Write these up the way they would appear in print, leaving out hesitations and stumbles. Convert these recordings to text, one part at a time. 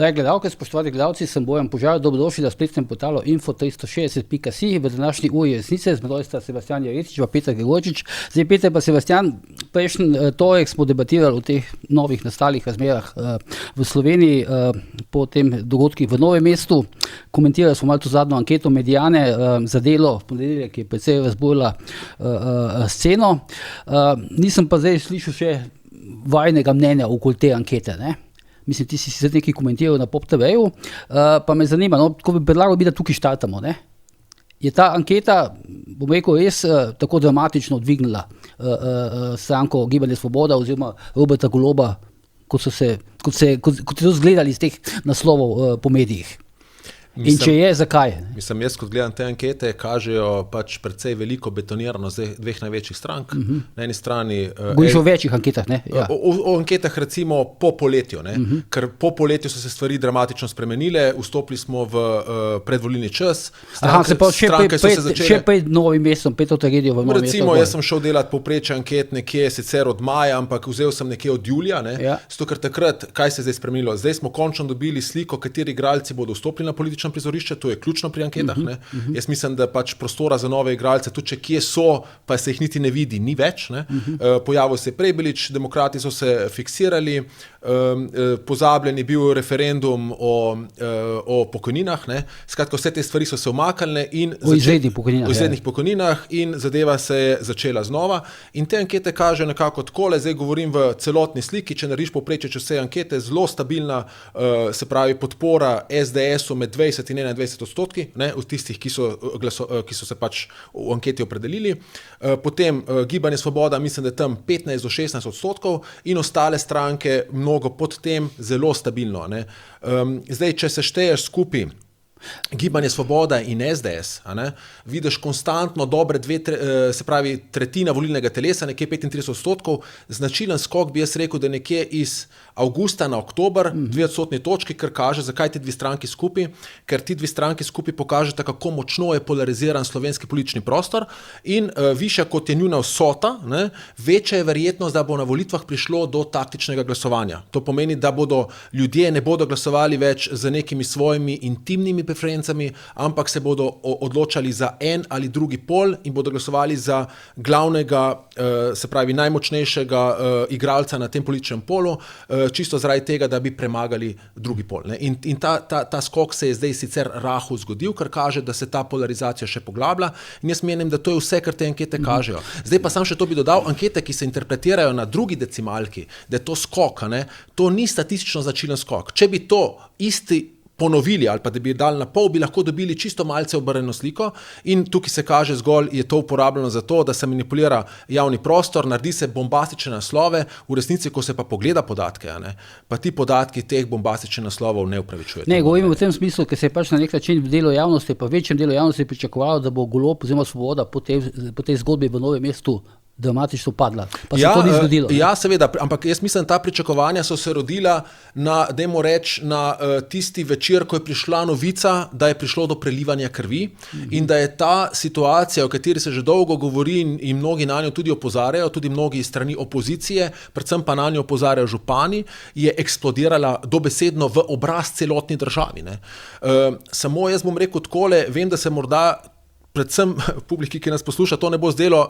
Drage gledalke, spoštovani gledalci, sem Bojan Požar, dobrodošli na spletnem portalu info360.si. V današnji uri resnice z menoj sta Sebastian Jeretič in Peter Gregorčič. Zdaj, Peter pa Sebastian, prejšnji torek smo debatirali o teh novih nastalih razmerah v Sloveniji po tem dogodkih v Novem mestu. Komentirali smo malo to zadnjo anketo Mediane za Delo v ponedeljek, ki je precej razburila sceno. Nisem pa zdaj slišal še vajnega mnenja okoli te ankete, ne? Mislim, ti si zdaj nekaj komentiral na Pop TV-ju, pa me zanima, ko bi predlagal, da tukaj štartamo, ne? Je ta anketa, bom rekel, res tako dramatično dvignila stranko Gibanje Svoboda oziroma Roberta Goloba, kot je to zgledali iz teh naslovov po medijih? In če je, zakaj? Mislim, jaz, kot gledam te ankete, kažejo pač precej veliko betoniranost dveh največjih strank. Na eni strani... Govoriš o večjih anketah, ne? Ja. O anketah recimo po poletju, ne? Ker po poletju so se stvari dramatično spremenile, vstopili smo v predvolilni čas. Še pred Novim mestom, pred to tragedijo v Novem mestu. Recimo, jaz sem šel delati povprečje anket nekje sicer od maja, ampak vzel sem nekje od julija, ne? Ja. Zato, ker takrat, kaj se je zdaj spremenilo? Zdaj smo končno dobili sliko, kateri igralci bodo vstopili na politično prizorišče, to je ključno pri anketah. Jaz mislim, da pač prostora za nove igralce, tudi če kje so, pa se jih niti ne vidi, ni več. Pojavil se je Prebilič, demokrati so se fiksirali, pozabljen je bil referendum o pokojninah. Skratka, vse te stvari so se umaknile in o izrednih pokojninah in zadeva se je začela znova. In te ankete kažejo nekako takole, zdaj govorim v celotni sliki, če narediš povprečje čez vse ankete, zelo stabilna, se pravi podpora SDS-u med 20 in 21%, ne, od tistih, ki so se pač v anketi opredelili. Potem Gibanje Svoboda, mislim, da je tam 15 do 16% in ostale stranke mnogo pod tem, zelo stabilno. Ne. Zdaj, če se šteješ skupaj Gibanje Svoboda in SDS, vidiš konstantno dobre se pravi tretjina volilnega telesa, nekje 35%, značilen skok bi jaz rekel, da nekje iz avgusta na oktober, 2% točki, kar kaže, zakaj ti dve stranki skupaj, ker ti dve stranki skupaj pokažeta, kako močno je polariziran slovenski politični prostor in višja kot je njuna vsota, večja je verjetnost, da bo na volitvah prišlo do taktičnega glasovanja. To pomeni, da ljudje ne bodo glasovali več z nekimi svojimi intimnimi preferencami, ampak se bodo odločali za en ali drugi pol in bodo glasovali za glavnega, se pravi najmočnejšega igralca na tem političnem polu, čisto zaradi tega, da bi premagali drugi pol. In ta skok se je zdaj sicer rahlo zgodil, kar kaže, da se ta polarizacija še poglablja in jaz menim, da to je vse, kar te ankete kažejo. Zdaj pa sam še to bi dodal, ankete, ki se interpretirajo na drugi decimalki, da je to skok, to ni statistično značilen skok. Če bi to isti ponovili ali pa da bi dali na pol, bi lahko dobili čisto malce obrnjeno sliko in tukaj se kaže zgolj, je to uporabljeno za to, da se manipulira javni prostor, naredi se bombastične naslove, v resnici, ko se pa pogleda podatke, pa ti podatki teh bombastičnih naslovov ne upravičujejo. Ne, govorimo v tem smislu, ker se je pač na nek način v delu javnosti, pa večjem delu javnosti pričakovalo, da bo Golob oziroma Svoboda po tej zgodbi v Novem mestu dramatično padla. Pa se to ni zgodilo. Ja, seveda, ampak jaz mislim, ta pričakovanja so se rodila na tisti večer, ko je prišla novica, da je prišlo do prelivanja krvi in da je ta situacija, o kateri se že dolgo govori in mnogi na njo tudi opozarjajo, tudi mnogi strani opozicije, predvsem pa na njo opozarjajo župani, je eksplodirala dobesedno v obraz celotni državi. Samo jaz bom rekel takole, vem, da se morda predvsem publiki, ki nas posluša, to ne bo zdelo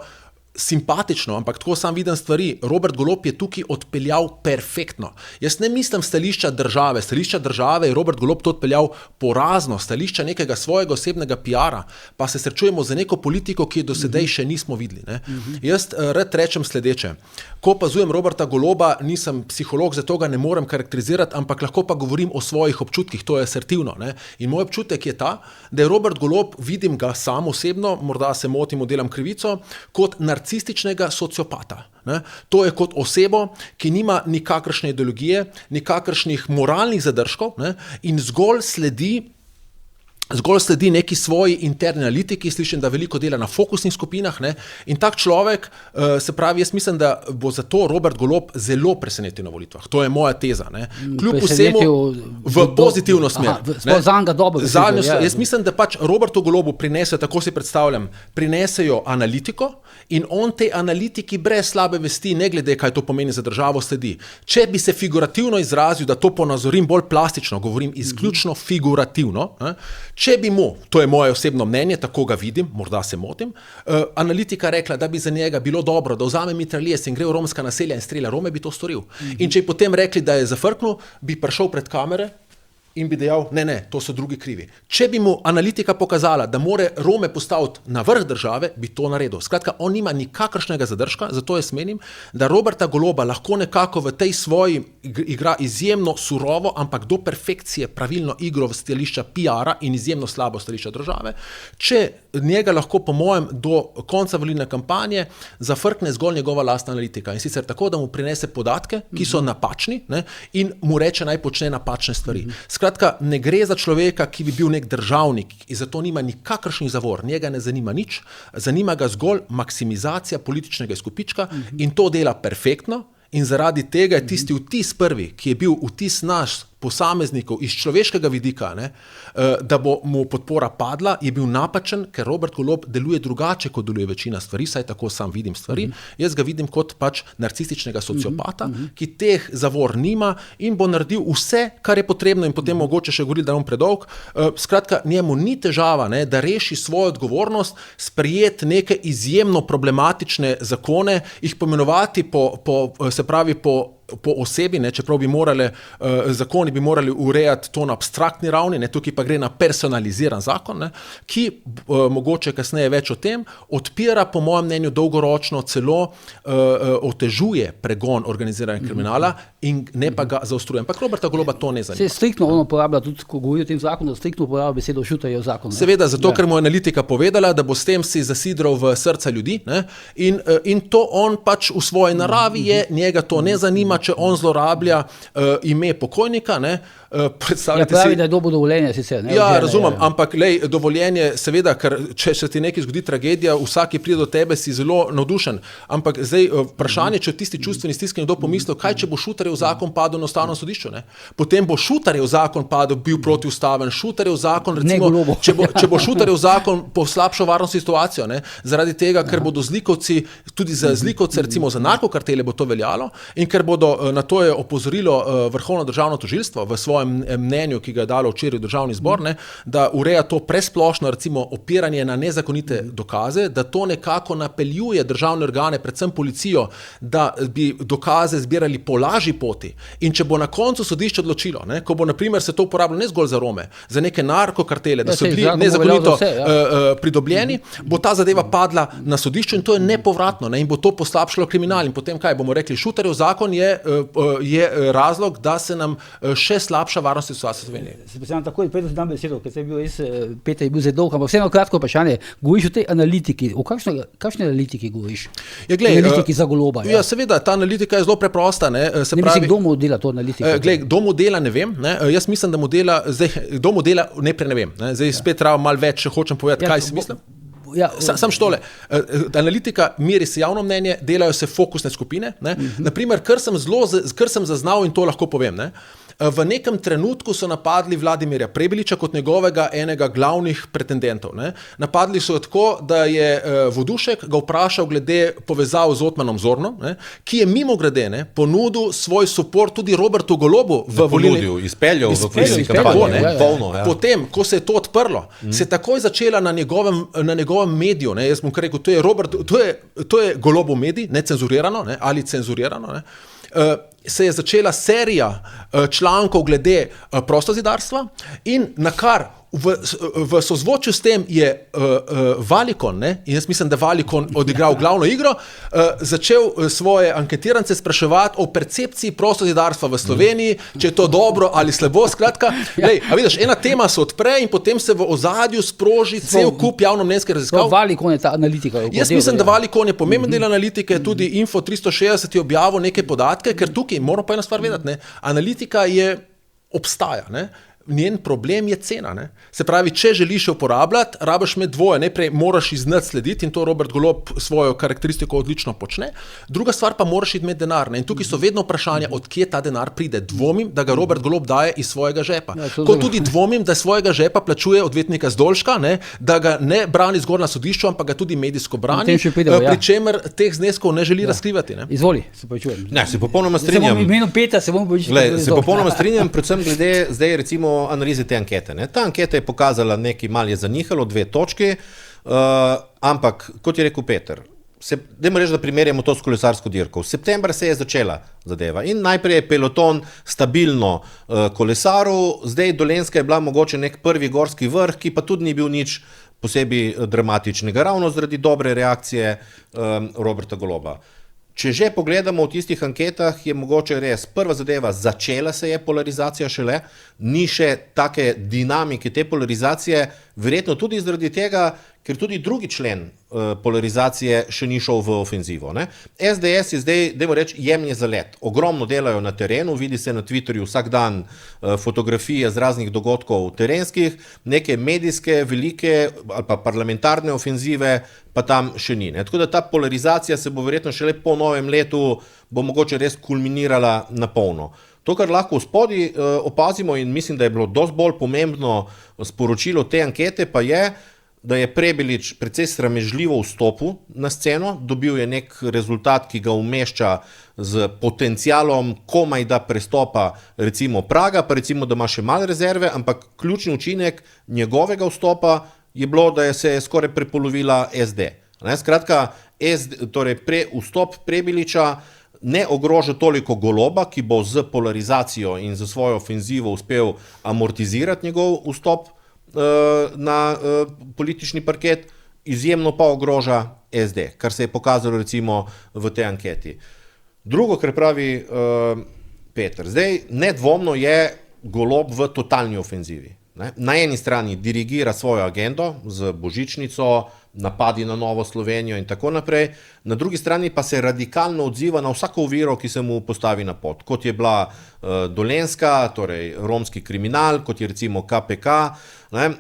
simpatično, ampak tako sam vidim stvari. Robert Golob je tukaj odpeljal perfektno. Jaz ne mislim stališča države je Robert Golob to odpeljal porazno, stališča nekega svojega osebnega PR-a, pa se srečujemo z neko politiko, ki jo do sedaj še nismo videli. Jaz rad rečem sledeče. Ko opazujem Roberta Goloba, nisem psiholog, zato ga ne morem karakterizirati, ampak lahko pa govorim o svojih občutkih, to je asertivno. In moj občutek je ta, da je Robert Golob, vidim ga sam osebno, morda se motim, delam krivico, kot narcističnega sociopata. To je kot osebo, ki nima nikakršne ideologije, nikakršnih moralnih zadržkov in zgolj sledi zgolj sledi neki svoji interni analitiki, slišim, da veliko dela na fokusnih skupinah, ne? In tak človek, se pravi, jaz mislim, da bo zato Robert Golob zelo presenetil na volitvah. To je moja teza, ne? Kljub vsemu v pozitivno smer. Jaz mislim, da pač Robertu Golobu prinesejo, tako si predstavljam, prinesejo analitiko in on te analitiki brez slabe vesti, ne glede, kaj to pomeni za državo, sledi. Če bi se figurativno izrazil, da to ponazorim bolj plastično, govorim izključno figurativno, ne? Če bi mu, to je moje osebno mnenje, tako ga vidim, morda se motim, analitika rekla, da bi za njega bilo dobro, da vzame mitraljez in gre v romska naselja in strelja Rome, bi to storil. In če bi potem rekli, da je zafrknil, bi prišel pred kamere in bi dejal, ne, to so drugi krivi. Če bi mu analitika pokazala, da more Rome postaviti na vrh države, bi to naredil. Skratka, on nima nikakršnega zadržka, zato jaz menim, da Roberta Goloba lahko nekako v tej svoji igra izjemno surovo, ampak do perfekcije pravilno igro v stališča PR-a in izjemno slabo stališča države. Če njega lahko po mojem do konca volilne kampanje zafrkne zgolj njegova lastna analitika. In sicer tako, da mu prinese podatke, ki so napačni, ne, in mu reče, naj počne napačne stvari. Skratka, ne gre za človeka, ki bi bil nek državnik in zato nima nikakršnih zavor, njega ne zanima nič, zanima ga zgolj maksimizacija političnega izkupička in to dela perfektno in zaradi tega je tisti vtis prvi, ki je bil vtis naš posameznikov iz človeškega vidika, ne, da bo mu podpora padla, je bil napačen, ker Robert Golob deluje drugače, kot deluje večina stvari, saj tako sam vidim stvari. Jaz ga vidim kot pač narcističnega sociopata, ki teh zavor nima in bo naredil vse, kar je potrebno in potem mogoče še govoriti, da bom predolg. Skratka, njemu ni težava, ne, da reši svojo odgovornost, sprejeti neke izjemno problematične zakone, jih pomenovati po osebi, ne, čeprav bi morali, zakoni bi morali urejati to na abstraktni ravni, ne, tukaj pa gre na personaliziran zakon, ne, ki mogoče kasneje več o tem, odpira po mojem mnenju dolgoročno celo otežuje pregon organiziranega kriminala in ne pa ga zaostruje. Ampak Roberta Goloba to ne zanima. Se striktno on uporablja tudi, ko govori o tem zakonu, striktno uporablja besedo šutarjev zakon. Seveda, zato ker mu je analitika povedala, da bo s tem si zasidral v srca ljudi, ne, in to on pač v svoji naravi je, njega to ne zanima, če on zlorablja ime pokojnika, ne, predstavljate pravi, da je dobil dovoljenje sicer. Ne, razumem, ampak lej, dovoljenje, seveda, ker če se ti nekaj zgodi tragedija, vsak, ki pride do tebe, si zelo navdušen. Ampak zdaj vprašanje, če tisti čustveni stiski nekdo pomislil, kaj če bo Šutarjev zakon padel na Ustavnem sodišču, ne? Potem bo Šutarjev zakon padel, bil protiustaven, Šutarjev zakon, recimo, če bo Šutarjev zakon poslabšal varnostno situacijo, ne? Zaradi tega, ker bodo zlikovci, tudi za zlikovce, recimo za narkokartele bo to veljalo in ker bodo, na to je opozorilo Vrhovno državno tožilstvo v svojem mnenju, ki ga je dalo včeraj v Državni zbor, ne, da ureja to presplošno, recimo opiranje na nezakonite dokaze, da to nekako napeljuje državne organe, predvsem policijo, da bi dokaze zbirali po lažji poti. In če bo na koncu sodišče odločilo, ne, ko bo na primer se to uporabljalo ne zgolj za Rome, za neke narkokartele, da so bili nezakonito pridobljeni, bo ta zadeva padla na sodišču in to je nepovratno, ne, in bo to poslabšalo kriminal. In potem kaj bomo rekli? Šutarjev zakon je razlog, da se nam še slabša varnostna situacija v Sloveniji. Sebastian, takoj predvsem dam besedo, ker se je bil res, Peter je bil zelo dolg, ampak vseeno kratko vprašanje. Govoriš o tej analitiki. O kakšni analitiki govoriš? Analitiki za Goloba. Ja, seveda, ta analitika je zelo preprosta. Mislim, kdo mu dela to analitiko? Kdo mu dela, ne vem. Ne? Jaz mislim, da mu dela, kdo mu dela, ne vem. Ne? Zdaj spet treba malo več, hočem povedati, kaj si mislim. Sam štole, analitika meri se javno mnenje, delajo se fokusne skupine, ne? Naprimer, kar sem zaznal in to lahko povem, ne? V nekem trenutku so napadli Vladimirja Prebiliča kot njegovega enega glavnih pretendentov. Ne? Napadli so tako, da je Vodušek ga vprašal glede povezav z Otmanom Zornom, ne? Ki je mimogrede ponudil svoj suport tudi Robertu Golobu v volilni. Izpeljal v volilni kampanji. Potem, ko se je to odprlo, se je takoj začela na njegovem mediju, ne? Jaz bom kar rekel, to je Golobov medij, necenzurirano, ne? Ali cenzurirano, ne? Se je začela serija člankov glede prostozidarstva in na kar v sozvočju s tem je Valikon, ne? In jaz mislim, da Valikon odigral glavno igro, začel svoje anketirance spraševati o percepciji prostozidarstva v Sloveniji, če je to dobro ali slabo, skratka. Lej, a vidiš, ena tema se odpre in potem se v ozadju sproži cel kup javnomnenjskih raziskav. Valikon je ta analitika. Jaz mislim, da Valikon je pomemben del analitike, tudi Info 360 je objavil neke podatke, ker tukaj moramo pa ena stvar vedeti, ne? Analitika obstaja, ne? njen problem je cena. Ne? Se pravi, če želiš jo uporabljati, rabiš imeti dvoje. Najprej moraš iznad slediti in to Robert Golob svojo karakteristiko odlično počne. Druga stvar pa moraš imeti denar. Ne? In tukaj so vedno vprašanja, od kje ta denar pride. Dvomim, da ga Robert Golob daje iz svojega žepa. Kot tudi dvomim, da svojega žepa plačuje odvetnika Zdolška, ne? Da ga ne brani zgolj na sodišču, ampak ga tudi medijsko brani, pri čemer teh zneskov ne želi razkrivati. Ne? Izvoli, se počujem. Ne, se popolnoma strinjam. V imenu Peta se bom Se popolnoma strinjam, predvsem glede zdaj recimo analize te ankete. Ne? Ta anketa je pokazala nekaj, malo je zanihalo, 2 točke, ampak, kot je rekel Peter, dajmo reči, da primerjamo to s kolesarsko dirko. V septembra se je začela zadeva in najprej je peloton stabilno kolesaril, zdaj Dolenjska je bila mogoče nek prvi gorski vrh, ki pa tudi ni bil nič posebej dramatičnega, ravno zaradi dobre reakcije Roberta Goloba. Če že pogledamo v tistih anketah, je mogoče res prva zadeva, začela se je polarizacija šele, ni še take dinamike te polarizacije, verjetno tudi zaradi tega, ker tudi drugi člen polarizacije še ni šel v ofenzivo. Ne? SDS je zdaj, dajmo reči, jemlje za let. Ogromno delajo na terenu, vidi se na Twitterju vsak dan fotografije z raznih dogodkov terenskih, neke medijske, velike ali pa parlamentarne ofenzive pa tam še ni. Ne? Tako da ta polarizacija se bo verjetno šele po novem letu bo mogoče res kulminirala na polno. To, kar lahko v spodaj opazimo in mislim, da je bilo dosti bolj pomembno sporočilo te ankete, pa je, da je Prebilič precej sramežljivo vstopil na sceno, dobil je nek rezultat, ki ga umešča z potencialom komaj da prestopa recimo praga, pa recimo, da ima še malo rezerve, ampak ključni učinek njegovega vstopa je bilo, da je se skoraj prepolovila SD. Skratka, torej vstop Prebiliča ne ogroža toliko Goloba, ki bo z polarizacijo in z svojo ofenzivo uspel amortizirati njegov vstop na politični parket, izjemno pa ogroža SD, kar se je pokazalo recimo v tej anketi. Drugo, kar pravi Peter, zdaj nedvomno je Golob v totalni ofenzivi. Na eni strani dirigira svojo agendo z božičnico, napadi na Novo Slovenijo in tako naprej, na drugi strani pa se radikalno odziva na vsako oviro, ki se mu postavi na pot, kot je bila Dolenjska, torej romski kriminal, kot je recimo KPK.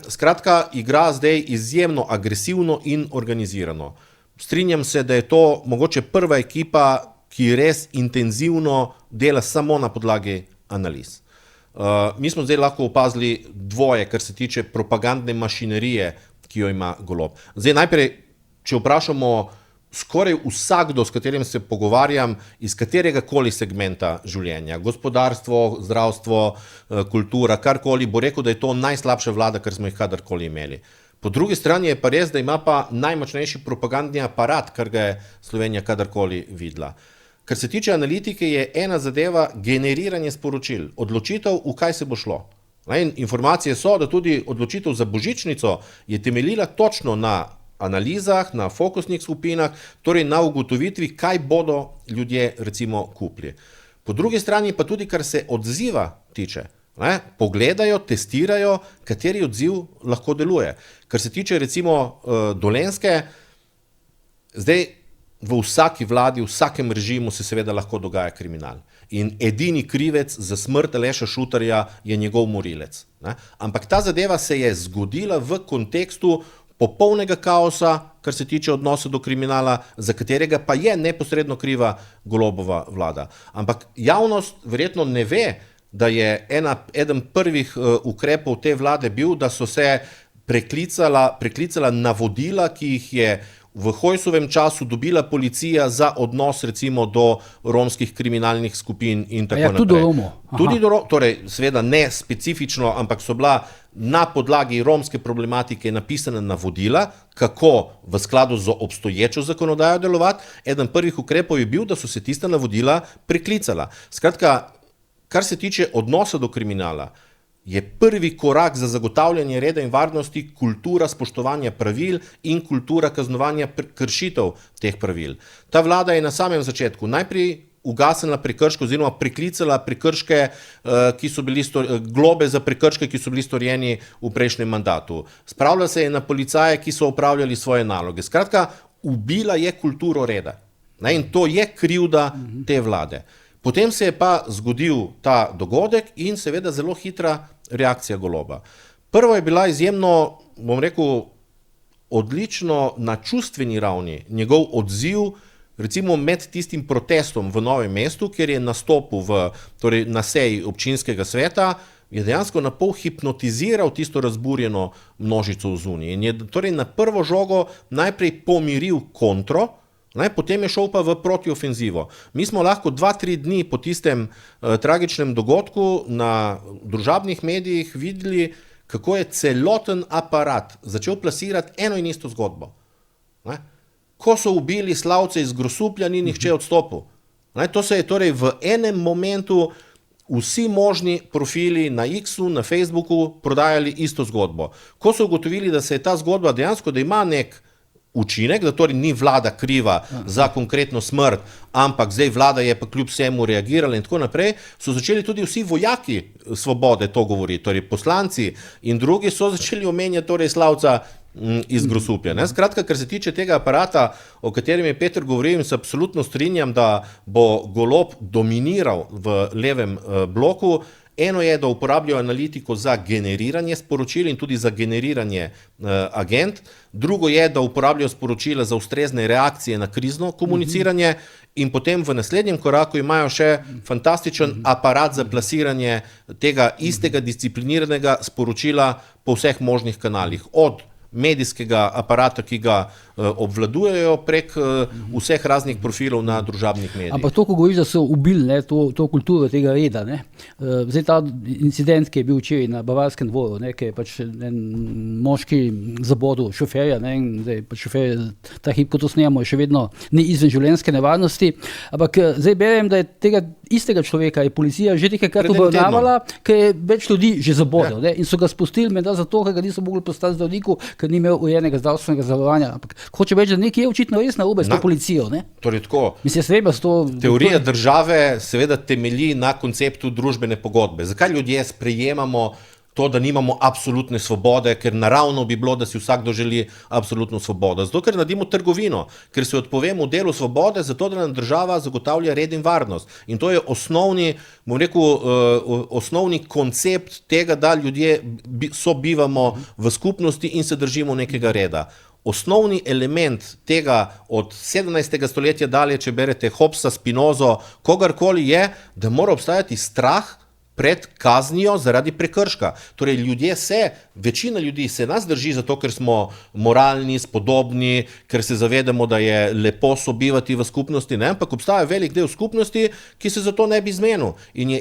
Skratka, igra zdaj izjemno agresivno in organizirano. Strinjam se, da je to mogoče prva ekipa, ki res intenzivno dela samo na podlagi analiz. Mi smo zdaj lahko opazili dvoje, kar se tiče propagandne mašinerije, ki jo ima Golob. Zdaj najprej, če vprašamo skoraj vsakdo, s katerim se pogovarjam, iz katerega koli segmenta življenja, gospodarstvo, zdravstvo, kultura, karkoli, bo rekel, da je to najslabša vlada, kar smo jih kadarkoli imeli. Po drugi strani je pa res, da ima pa najmočnejši propagandni aparat, kar ga je Slovenija kadarkoli videla. Kar se tiče analitike, je ena zadeva generiranje sporočil, odločitev, v kaj se bo šlo. Informacije so, da tudi odločitev za božičnico je temeljila točno na analizah, na fokusnih skupinah, torej na ugotovitvi, kaj bodo ljudje recimo kupili. Po drugi strani pa tudi, kar se odziva tiče, pogledajo, testirajo, kateri odziv lahko deluje. Kar se tiče recimo Dolenjske, zdaj v vsaki vladi, v vsakem režimu se seveda lahko dogaja kriminal. In edini krivec za smrt Aleša Šutarja je njegov morilec. Ampak ta zadeva se je zgodila v kontekstu popolnega kaosa, kar se tiče odnosa do kriminala, za katerega pa je neposredno kriva Golobova vlada. Ampak javnost verjetno ne ve, da je eden prvih ukrepov te vlade bil, da so se preklicala navodila, ki jih je v Hojsovem času dobila policija za odnos recimo do romskih kriminalnih skupin in tako naprej. Tudi do Romov. Tudi do Romov, torej seveda ne specifično, ampak so bila na podlagi romske problematike napisana navodila, kako v skladu z obstoječo zakonodajo delovati. Eden prvih ukrepov je bil, da so se tista navodila preklicala. Skratka, kar se tiče odnosa do kriminala, je prvi korak za zagotavljanje reda in varnosti kultura spoštovanja pravil in kultura kaznovanja kršitev teh pravil. Ta vlada je na samem začetku najprej ugasnila prekrške oziroma preklicala prekrške, ki so bili globe za prekrške, ki so bili storjeni v prejšnjem mandatu. Spravila se je na policaje, ki so opravljali svoje naloge. Skratka, ubila je kulturo reda. In to je krivda te vlade. Potem se je pa zgodil ta dogodek in seveda zelo hitra reakcija Goloba. Prvo je bila izjemno, bom rekel, odlično na čustveni ravni njegov odziv, recimo med tistim protestom v Novem mestu, kjer je nastopil torej na seji občinskega sveta, je dejansko na pol hipnotiziral tisto razburjeno množico v zuniji. In je torej na prvo žogo najprej pomiril kontro, potem je šel pa v protiofenzivo. Mi smo lahko 2-3 dni po tistem tragičnem dogodku na družabnih medijih videli, kako je celoten aparat začel plasirati eno in isto zgodbo. Ko so ubili slavce iz Grosuplja, ni nihče odstopil. To se je torej v enem momentu vsi možni profili na X-u, na Facebooku prodajali isto zgodbo. Ko so ugotovili, da se je ta zgodba dejansko, da ima nek učinek, da torej ni vlada kriva za konkretno smrt, ampak zdaj vlada je pa kljub vsemu reagirala in tako naprej, so začeli tudi vsi vojaki Svobode to govoriti, torej poslanci in drugi so začeli omenjati torej slavca iz Grosuplja. Skratka, kar se tiče tega aparata, o katerem je Peter govoril, in se absolutno strinjam, da bo Golob dominiral v levem bloku. Eno je, da uporabljajo analitiko za generiranje sporočil in tudi za generiranje agent. Drugo je, da uporabljajo sporočila za ustrezne reakcije na krizno komuniciranje in potem v naslednjem koraku imajo še fantastičen aparat za plasiranje tega istega discipliniranega sporočila po vseh možnih kanalih. Od medijskega aparata, ki ga obvladujejo prek vseh raznih profilov na družabnih medijih. Ampak to, ko govoriš, da so ubili to kulturo tega reda, zdaj ta incident, ki je bil včeraj na Bavarskem dvoru, ki je pač en moški zabodel šoferja, in zdaj pač šofer, ta hip, ko to snemamo, še vedno ni izven življenjske nevarnosti, ampak zdaj berem, da je tega istega človeka je policija že nekajkrat obravnavala, ker je več ljudi že zabodel, in so ga spustili menda zato, ker ga niso mogli postati zdravniku, ker ni imel urejenega zdravstvenega zavarovanja. Ampak hoče reči, da nekaj je očitno res narobe s to policijo. Torej tako. Mislim, teorija države seveda temelji na konceptu družbene pogodbe. Zakaj ljudje sprejemamo to, da nimamo absolutne svobode, ker naravno bi bilo, da si vsakdo želi absolutno svobodo. Zato, ker naredimo trgovino, ker se odpovemo delu svobode, zato, da nam država zagotavlja red in varnost. In to je osnovni, bom rekel, osnovni koncept tega, da ljudje sobivamo v skupnosti in se držimo nekega reda. Osnovni element tega od 17. stoletja dalje, če berete Hobbesa, Spinozo, kogarkoli je, da mora obstajati strah pred kaznijo zaradi prekrška. Torej, večina ljudi se nas drži zato, ker smo moralni, spodobni, ker se zavedamo, da je lepo sobivati v skupnosti, ampak obstaja velik del skupnosti, ki se zato ne bi zmenil. In je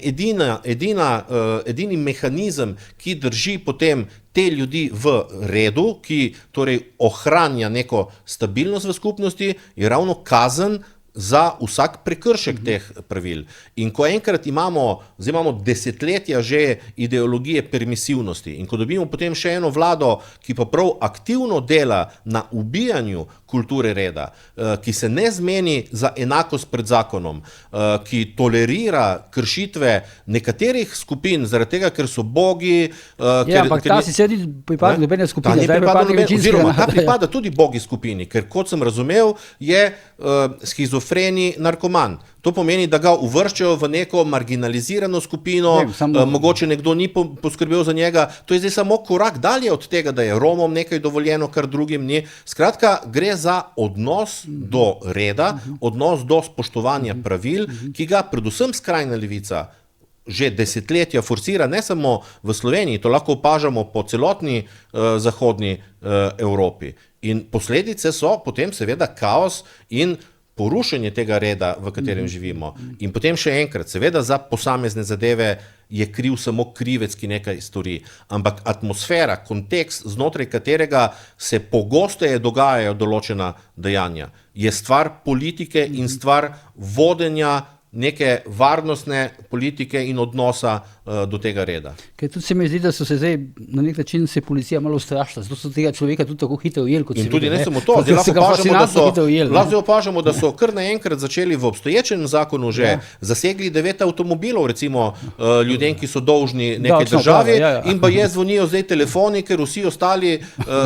edini mehanizem, ki drži potem te ljudi v redu, ki torej ohranja neko stabilnost v skupnosti, je ravno kazen za vsak prekršek teh pravil. In ko enkrat imamo desetletja že ideologije permisivnosti in ko dobimo potem še eno vlado, ki pa prav aktivno dela na ubijanju kulture reda, ki se ne zmeni za enakost pred zakonom, ki tolerira kršitve nekaterih skupin, zaradi tega, ker so bogi. Ampak ta si sedi pripada nobene skupine. Ta pripada tudi bogi skupini, ker kot sem razumel, je schizofreni narkoman. To pomeni, da ga uvrščajo v neko marginalizirano skupino, mogoče nekdo ni poskrbel za njega. To je zdaj samo korak dalje od tega, da je Romom nekaj dovoljeno, kar drugim ni. Skratka, gre za odnos do reda, odnos do spoštovanja pravil, ki ga predvsem skrajna levica že desetletja forsira, ne samo v Sloveniji, to lahko opažamo po celotni zahodni Evropi. In posledice so potem seveda kaos in porušenje tega reda, v katerem živimo. In potem še enkrat, seveda za posamezne zadeve je kriv samo krivec, ki nekaj stori. Ampak atmosfera, kontekst, znotraj katerega se pogosteje dogajajo določena dejanja, je stvar politike in stvar vodenja neke varnostne politike in odnosa do tega reda. Ker tudi se mi zdi, da so se zdaj na nek način se policija malo ustrašila, zato so tega človeka tudi tako hitro ujeli, kot se vidi. In tudi ne samo to, lahko opažamo, da so kar naenkrat začeli v obstoječem zakonu že zasegli 9 avtomobilov, recimo ljudem, ki so dolžni nekaj državi, in pa zvonijo zdaj telefoni, ker vsi ostali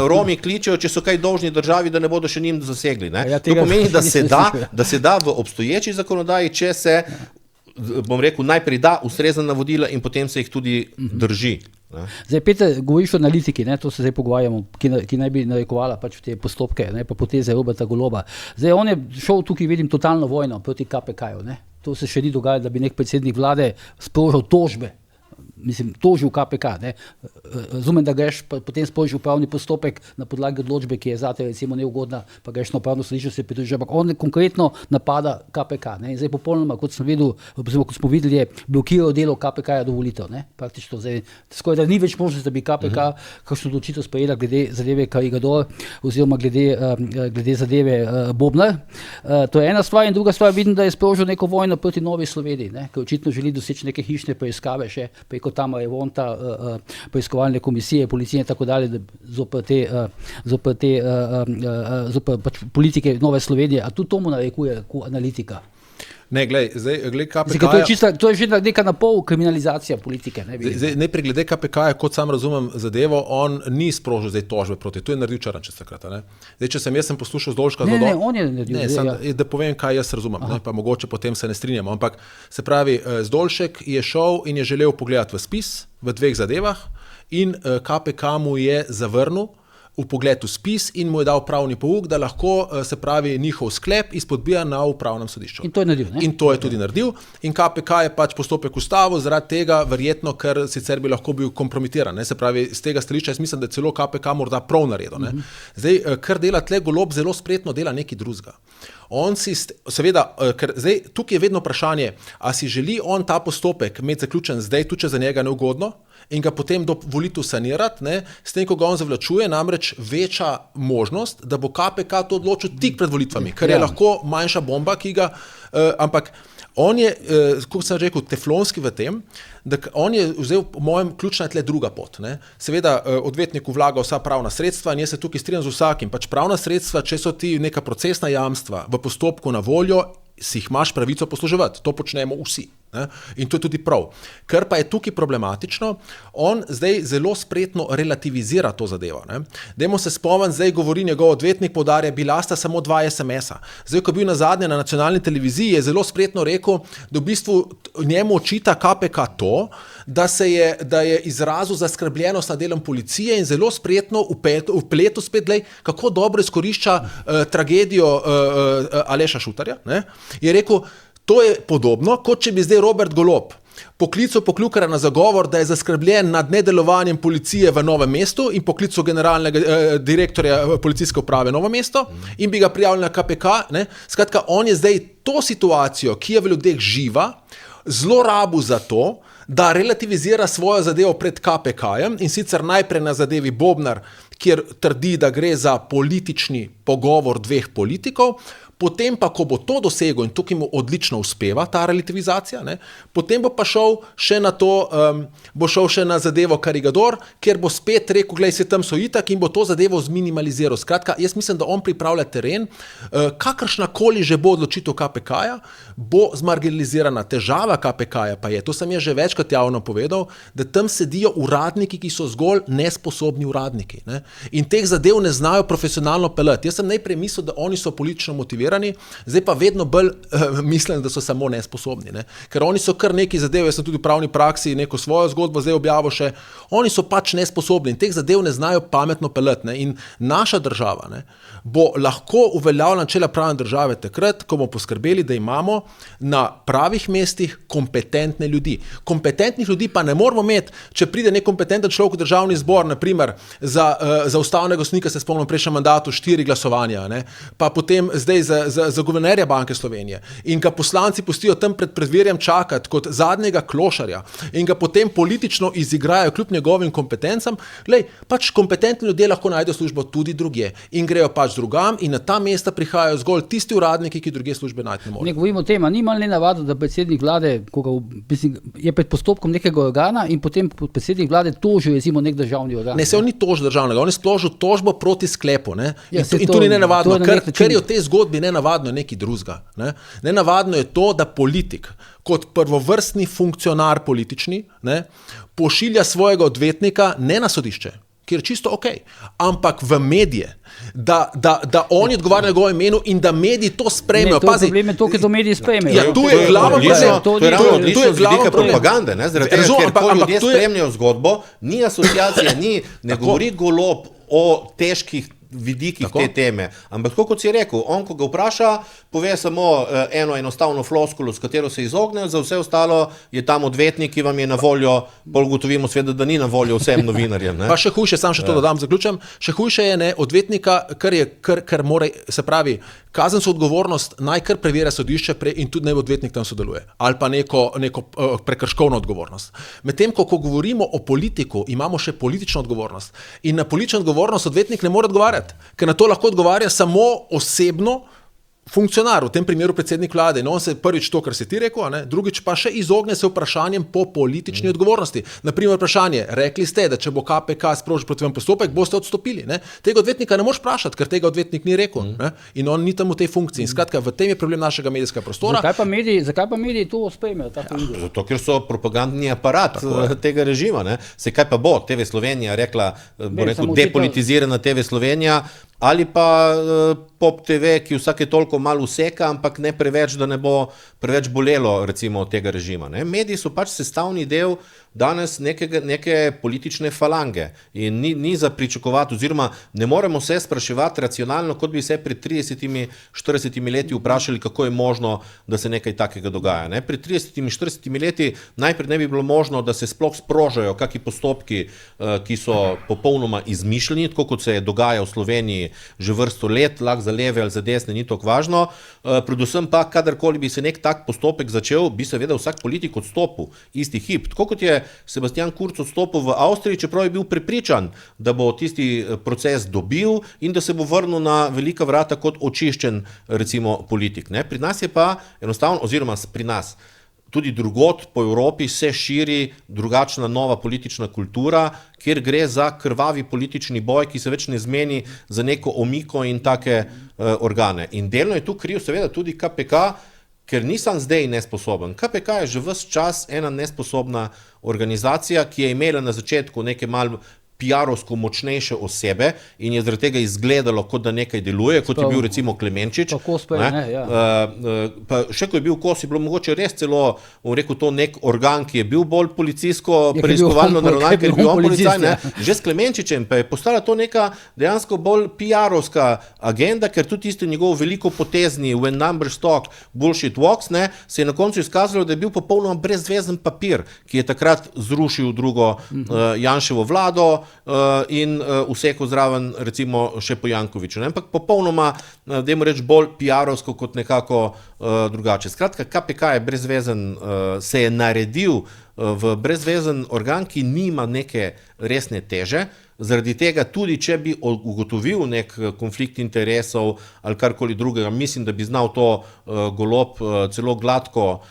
Romi kličejo, če so kaj dolžni državi, da ne bodo še njim zasegli. To pomeni, da se da v obstoječi zakonodaji, če se bom rekel, najprej da ustrezna navodila in potem se jih tudi drži. Ne. Zdaj, Peter, govoriš o analitiki, ne, to se zdaj pogovarjamo, ki naj bi narekovala pač te postopke, ne, pa poteze Roberta Goloba. Zdaj, on je šel tukaj, vidim, totalno vojno proti KPK-ju. Ne. To se še ni dogajalo, da bi nek predsednik vlade sprožil tožbe. Mislim, tožil KPK. Ne. Razumem, da greš potem sprožiš upravni postopek na podlagi odločbe, ki je zate recimo neugodna, pa greš na upravno sodišče, se pridružiš, ampak on konkretno napada KPK. Ne. In zdaj popolnoma, kot smo videli, je blokiral delo KPK-ja do volitev. Ne. Praktično zdaj, skoraj da ni več možnosti, da bi KPK kakšno odločitev sprejela glede zadeve Karigador oziroma glede zadeve Bobnar. To je ena stvar in druga stvar, vidim, da je sprožil neko vojno proti Novi Sloveniji, ne, ker očitno želi doseči neke hišne preiskave še preko Tamare Vonta, preiskovalne komisije, policije in tako dalje, zoper pač politike Nove Slovenije. A tudi tomu narekuje analitika? Ne, glej KPK. To je že neka napol kriminalizacija politike. Najprej glede KPK, kot sam razumem zadevo, on ni sprožil zdaj tožbe proti. To je naredil Črnčec takrat. Zdaj, če jaz sem poslušal Zdolška Ne, on je naredil. Da povem, kaj jaz razumem, ne, pa mogoče potem se ne strinjamo. Ampak se pravi, Zdolšek je šel in je želel pogledati v spis v dveh zadevah in KPK mu je zavrnil v pogled v spis in mu je dal pravni pouk, da lahko, se pravi, njihov sklep izpodbija na upravnem sodišču. In to je naredil, ne? In to je tudi naredil. In KPK je pač postopek ustavil zaradi tega, verjetno, ker sicer bi lahko bil kompromitiran. Ne? Se pravi, z tega stališča jaz mislim, da je celo KPK morda prav naredil. Ne? Zdaj, kar dela tle Golob, zelo spretno dela nekaj drugega. On si, seveda, ker zdaj tukaj je vedno vprašanje, a si želi on ta postopek imeti zaključen zdaj, tudi če za njega neugodno, in ga potem do volitev sanirati, ne, s tem, ko ga on zavlačuje, namreč večja možnost, da bo KPK to odločil tik pred volitvami, ker je lahko manjša bomba, ki ga, ampak on je, kot sem rekel, teflonski v tem, da on je vzel po mojem ključna tle druga pot. Ne. Seveda odvetnik vlaga vsa pravna sredstva in jaz se tukaj strinjam z vsakim, pač pravna sredstva, če so ti neka procesna jamstva v postopku na voljo, si jih imaš pravico posluževati. To počnemo vsi. Ne? In to je tudi prav. Kar pa je tukaj problematično, on zdaj zelo spretno relativizira to zadevo. Ne? Dajmo se spomniti, zdaj govori njegov odvetnik, poudarja, bila sta samo 2 SMS-a. Zdaj, ko je bil nazadnje na nacionalni televiziji, je zelo spretno rekel, da v bistvu njemu očita KPK to, da je izrazil zaskrbljenost nad delom policije in zelo spretno vpletel spet, kako dobro izkorišča tragedijo Aleša Šutarja. Ne? Je rekel, to je podobno, kot če bi zdaj Robert Golob poklical Poklukarja na zagovor, da je zaskrbljen nad nedelovanjem policije v Novem mestu in poklical generalnega direktorja policijske uprave Novo mesto in bi ga prijavili na KPK. Ne? Skratka, on je zdaj to situacijo, ki je v ljudeh živa, zlorabil za to, da relativizira svojo zadevo pred KPK-jem in sicer najprej na zadevi Bobnar, kjer trdi, da gre za politični pogovor dveh politikov, potem pa, ko bo to dosegel in tukaj mu odlično uspeva ta relativizacija, ne, potem bo pa šel še na to, bo šel še na zadevo Karigador, kjer bo spet rekel, glej, se tam so itak in bo to zadevo zminimaliziral. Skratka, jaz mislim, da on pripravlja teren, kakršnakoli že bo odločitev KPK-ja, bo zmarginalizirana. Težava KPK-ja pa je, to sem jaz že večkrat javno povedal, da tam sedijo uradniki, ki so zgolj nesposobni uradniki. Ne? In teh zadev ne znajo profesionalno pelati. Jaz sem najprej mislil, da oni so politično motivirani, zdaj pa vedno bolj mislim, da so samo nesposobni. Ne? Ker oni so kar neki zadev, jaz sem tudi v pravni praksi neko svojo zgodbo zdaj objavil še, oni so pač nesposobni in teh zadev ne znajo pametno pelati. Ne? In naša država, ne, bo lahko uveljavila načela pravne države takrat, ko bomo poskrbeli, da imamo na pravih mestih kompetentne ljudi. Kompetentnih ljudi pa ne moramo imeti, če pride nekompetenten človek v državni zbor, naprimer za ustavnega sodnika, se spomnim v prejšnjem mandatu 4 glasovanja, ne? Pa potem zdaj za guvernerja Banke Slovenije in ga poslanci pustijo tam pred predverjem čakati kot zadnjega klošarja in ga potem politično izigrajo kljub njegovim kompetencam. Glej, pač kompetentni ljudje lahko najdejo službo tudi drugje in grejo pač drugam in na ta mesta prihajajo zgolj tisti uradniki, ki druge službe najti ne morejo. Ne govorimo o tem, ni malo nenavadno, da predsednik vlade je pred postopkom nekega organa in potem predsednik vlade toži recimo nek državni organ. Ne, se on ni tožil državnega, on je spložil tožbo proti sklepu. Ne? In to ni nenavadno, ker je v tej zgodbi nenavadno nekaj drugega. Ne? Nenavadno je to, da politik kot prvovrstni funkcionar politični, ne, pošilja svojega odvetnika ne na sodišče, kjer je čisto ok, ampak v medije, da oni odgovarjajo na njegovem imenu in da mediji to sprejmejo. Problem je to, ker to mediji sprejmejo. Ja, tu je glavno problem. To je ravno odlično z vidika propagande, ne? Zaradi tega, ker ko ljudje ampak spremljajo zgodbo, ni asociacije, ne govori Golob o težkih vidikih te teme. Ampak kot si rekel, on, ko ga vpraša, pove samo eno enostavno floskulo, s katero se izogne, za vse ostalo je tam odvetnik, ki vam je na voljo, bolj gotovimo sveda, da ni na voljo vsem novinarjem. Ne? Pa še hujše, sam še to dodam, zaključam, še hujše je odvetnika, kar mora, se pravi, kazensko odgovornost naj kar preverja sodišče in tudi naj odvetnik tam sodeluje. Ali pa neko prekrškovno odgovornost. Medtem, ko govorimo o politiku, imamo še politično odgovornost. In na politično odgovornost odvetnik ne more odgovarjati, ker na to lahko odgovarja samo osebno funkcionar, v tem primeru predsednik vlade. In on se prvič to, kar si ti rekel, drugič pa še izogne se vprašanjem po politični odgovornosti. Naprimer vprašanje, rekli ste, da če bo KPK sprožil proti vam postopek, boste odstopili. Ne? Tega odvetnika ne moreš vprašati, ker tega odvetnik ni rekel. Ne? In on ni tam v tej funkciji. In skratka, v tem je problem našega medijskega prostora. Zakaj pa mediji to sprejmejo? Zato, ker so propagandni aparat tega režima. Ne? Se kaj pa bo TV Slovenija rekla, depolitizirana TV Slovenija, ali pa Pop TV, ki vsake toliko malo useka, ampak ne preveč, da ne bo preveč bolelo recimo tega režima. Ne? Mediji so pač sestavni del danes neke politične falange in ni za pričakovati, oziroma ne moremo se spraševati racionalno, kot bi se pred 30-40 leti vprašali, kako je možno, da se nekaj takega dogaja. Ne? Pred 30-40 leti najprej ne bi bilo možno, da se sploh sprožajo kakšni postopki, ki so popolnoma izmišljeni, tako kot se dogaja v Sloveniji že vrsto let, lahko za leve ali za desne, ni tako važno. Predvsem pa, kadarkoli bi se nek tak postopek začel, bi seveda vsak politik odstopil, isti hip. Tako kot je Sebastian Kurz odstopil v Avstriji, čeprav je bil prepričan, da bo tisti proces dobil in da se bo vrnil na velika vrata kot očiščen, recimo, politik. Ne? Pri nas je pa enostavno, oziroma pri nas, tudi drugod po Evropi se širi drugačna nova politična kultura, kjer gre za krvavi politični boj, ki se več ne zmeni za neko omiko in take organe. In delno je tu kriv seveda tudi KPK, ker nisem zdaj nesposoben. KPK je že ves čas ena nesposobna organizacija, ki je imela na začetku neke malo PR-ovsko močnejše osebe in je zaradi tega izgledalo, kot da nekaj deluje, kot je bil recimo Klemenčič. Pa še ko je bil Kos, je bilo mogoče res celo, bom rekel, to nek organ, ki je bil bolj policijsko preiskovalno naravnan, ker je bil on policaj. Že s Klemenčičem pa je postala to neka dejansko bolj PR-ovska agenda, ker tudi tisti njegov veliko potezni when numbers talk, bullshit walks, se je na koncu izkazalo, da je bil popolnoma brezvezen papir, ki je takrat zrušil drugo Janševo vlado in vseko zraven recimo še po Jankoviču. Ampak popolnoma, dajmo reči, bolj PR-ovsko kot nekako drugače. Skratka, KPK je brezvezen, se je naredil v brezvezen organ, ki nima neke resne teže. Zaradi tega tudi, če bi ugotovil nek konflikt interesov ali karkoli drugega, mislim, da bi znal to Golob celo gladko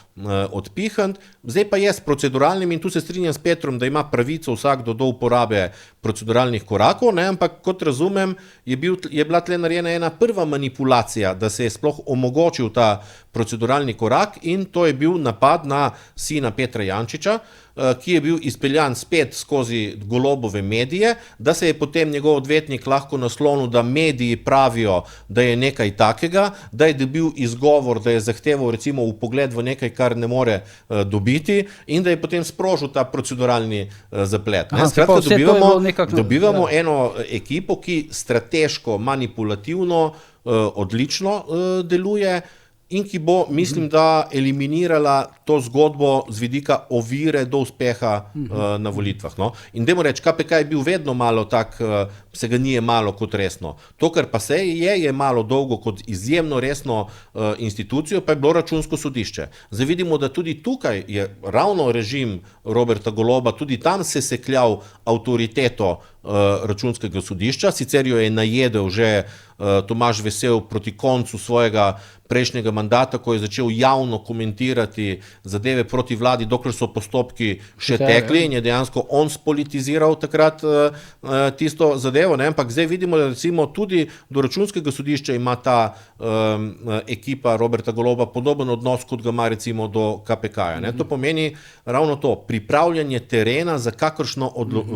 odpihant. Zdaj pa je s proceduralnim, in tu se strinjam s Petrom, da ima pravico vsakdo do uporabe proceduralnih korakov, ampak kot razumem, je bila tle narejena ena prva manipulacija, da se je sploh omogočil ta proceduralni korak, in to je bil napad na sina Petra Jančiča, ki je bil izpeljan spet skozi Golobove medije, da se je potem njegov odvetnik lahko naslonil, da mediji pravijo, da je nekaj takega, da je dobil izgovor, da je zahteval recimo vpogled v nekaj, kar ne more dobiti, in da je potem sprožil ta proceduralni zaplet. Skratka, dobivamo eno ekipo, ki strateško, manipulativno, odlično deluje, in ki bo, mislim, da eliminirala to zgodbo z vidika ovire do uspeha na volitvah. No? In dajmo reči, KPK je bil vedno malo tak, se ga nije malo kot resno. To, kar pa se je malo dolgo kot izjemno resno institucijo, pa je bilo Računsko sodišče. Zdaj vidimo, da tudi tukaj je ravno režim Roberta Goloba, tudi tam se sekljal avtoriteto Računskega sodišča, sicer jo je najedel že Tomaž Vesel proti koncu svojega prejšnjega mandata, ko je začel javno komentirati zadeve proti vladi, dokler so postopki še tekli, in je dejansko on spolitiziral takrat tisto zadevo, ampak zdaj vidimo, da recimo tudi do Računskega sodišča ima ta ekipa Roberta Goloba podoben odnos, kot ga ima recimo do KPK-ja. To pomeni ravno to, pripravljanje terena za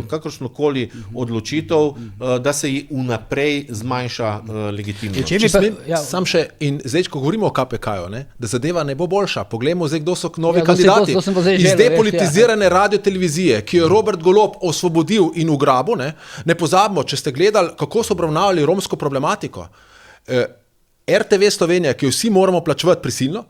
kakršnokoli odločitev, da se ji vnaprej zmanjša legitimnost. Če mi pa- ja. Sam še, in zdaj, ko govorimo o KPK-ju, da zadeva ne bo boljša. Poglejmo zdaj, kdo so novi Ja, kandidati. to sem pa zdaj Iz želel, depolitizirane radiotelevizije, ki jo je Robert Golob osvobodil in ugrabil, ne pozabimo, če ste gledali, kako so obravnavali romsko problematiko. RTV Slovenija, ki jo vsi moramo plačevati prisilno,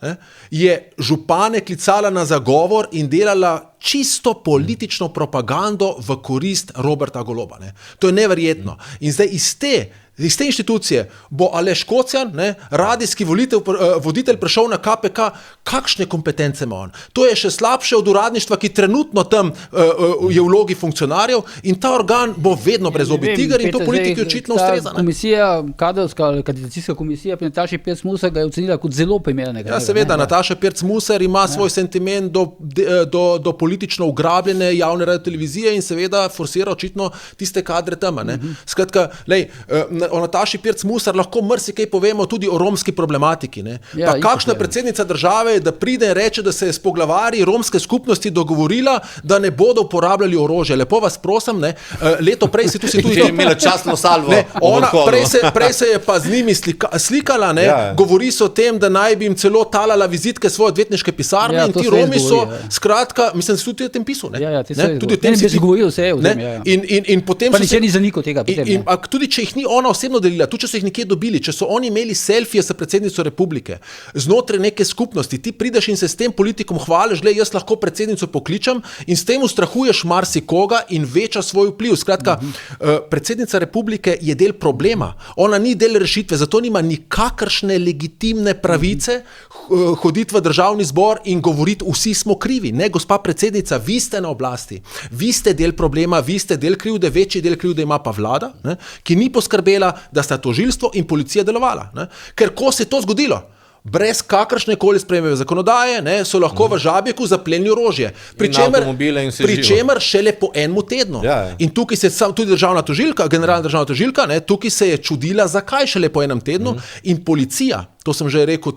je župane klicala na zagovor in delala čisto politično propagando v korist Roberta Goloba. To je neverjetno. In zdaj iz te inštitucije bo Aleš Kocjan, radijski voditelj prišel na KPK, kakšne kompetence ima on. To je še slabše od uradništva, ki trenutno tam je v vlogi funkcionarjev in ta organ bo vedno brezobi tiger in to politiki očitno ustreza. Komisija, kadrovska kandidacijska komisija pri Nataši Pirc Musar ga je ocenila kot zelo primernega. Ja, seveda, Nataša Pirc Musar ima svoj sentiment do politično ugrabljene javne radiotelevizije in seveda forsira očitno tiste kadre tam. Skratka, o Nataši Pirc Musar lahko marsikaj povemo tudi o romski problematiki. Ja, pa kakšna predsednica države, da pride in reče, da se je s poglavarji romske skupnosti dogovorila, da ne bodo uporabljali orožje. Lepo vas prosim, leto prej si tu tudi imela častno salvo. Prej se je pa z njimi slikala, govori se o tem, da naj bi jim celo talala vizitke svoje odvetniške pisarne in ti Romi so, skratka, mislim, da si tudi o tem pisal. Tudi o tem si govoril vse. In potem pa niče ni zanikal tega. Tudi če jih ni ona osebno delila, tudi če so jih nekje dobili, če so oni imeli selfije s predsednico republike, znotraj neke skupnosti, ti prideš in se s tem politikom hvališ, glej, jaz lahko predsednico pokličem in s tem ustrahuješ marsikoga in veča svoj vpliv. Skratka, predsednica republike je del problema. Ona ni del rešitve, zato nima nikakršne legitimne pravice hoditi v državni zbor in govoriti, vsi smo krivi. Ne, gospa predsednica, vi ste na oblasti, vi ste del problema, vi ste del krivde, večji del krivde ima pa vlada, ki ni poskrbela, da sta tožilstvo in policija delovala. Ker ko se je to zgodilo, brez kakršne koli spremembe zakonodaje, so lahko v Žabjeku zaplenili orožje. Pri čemer šele po enem tednu. In tukaj se tudi državna tožilka, generalna državna tožilka, tukaj se je čudila, zakaj šele po enem tednu in policija, to sem že rekel,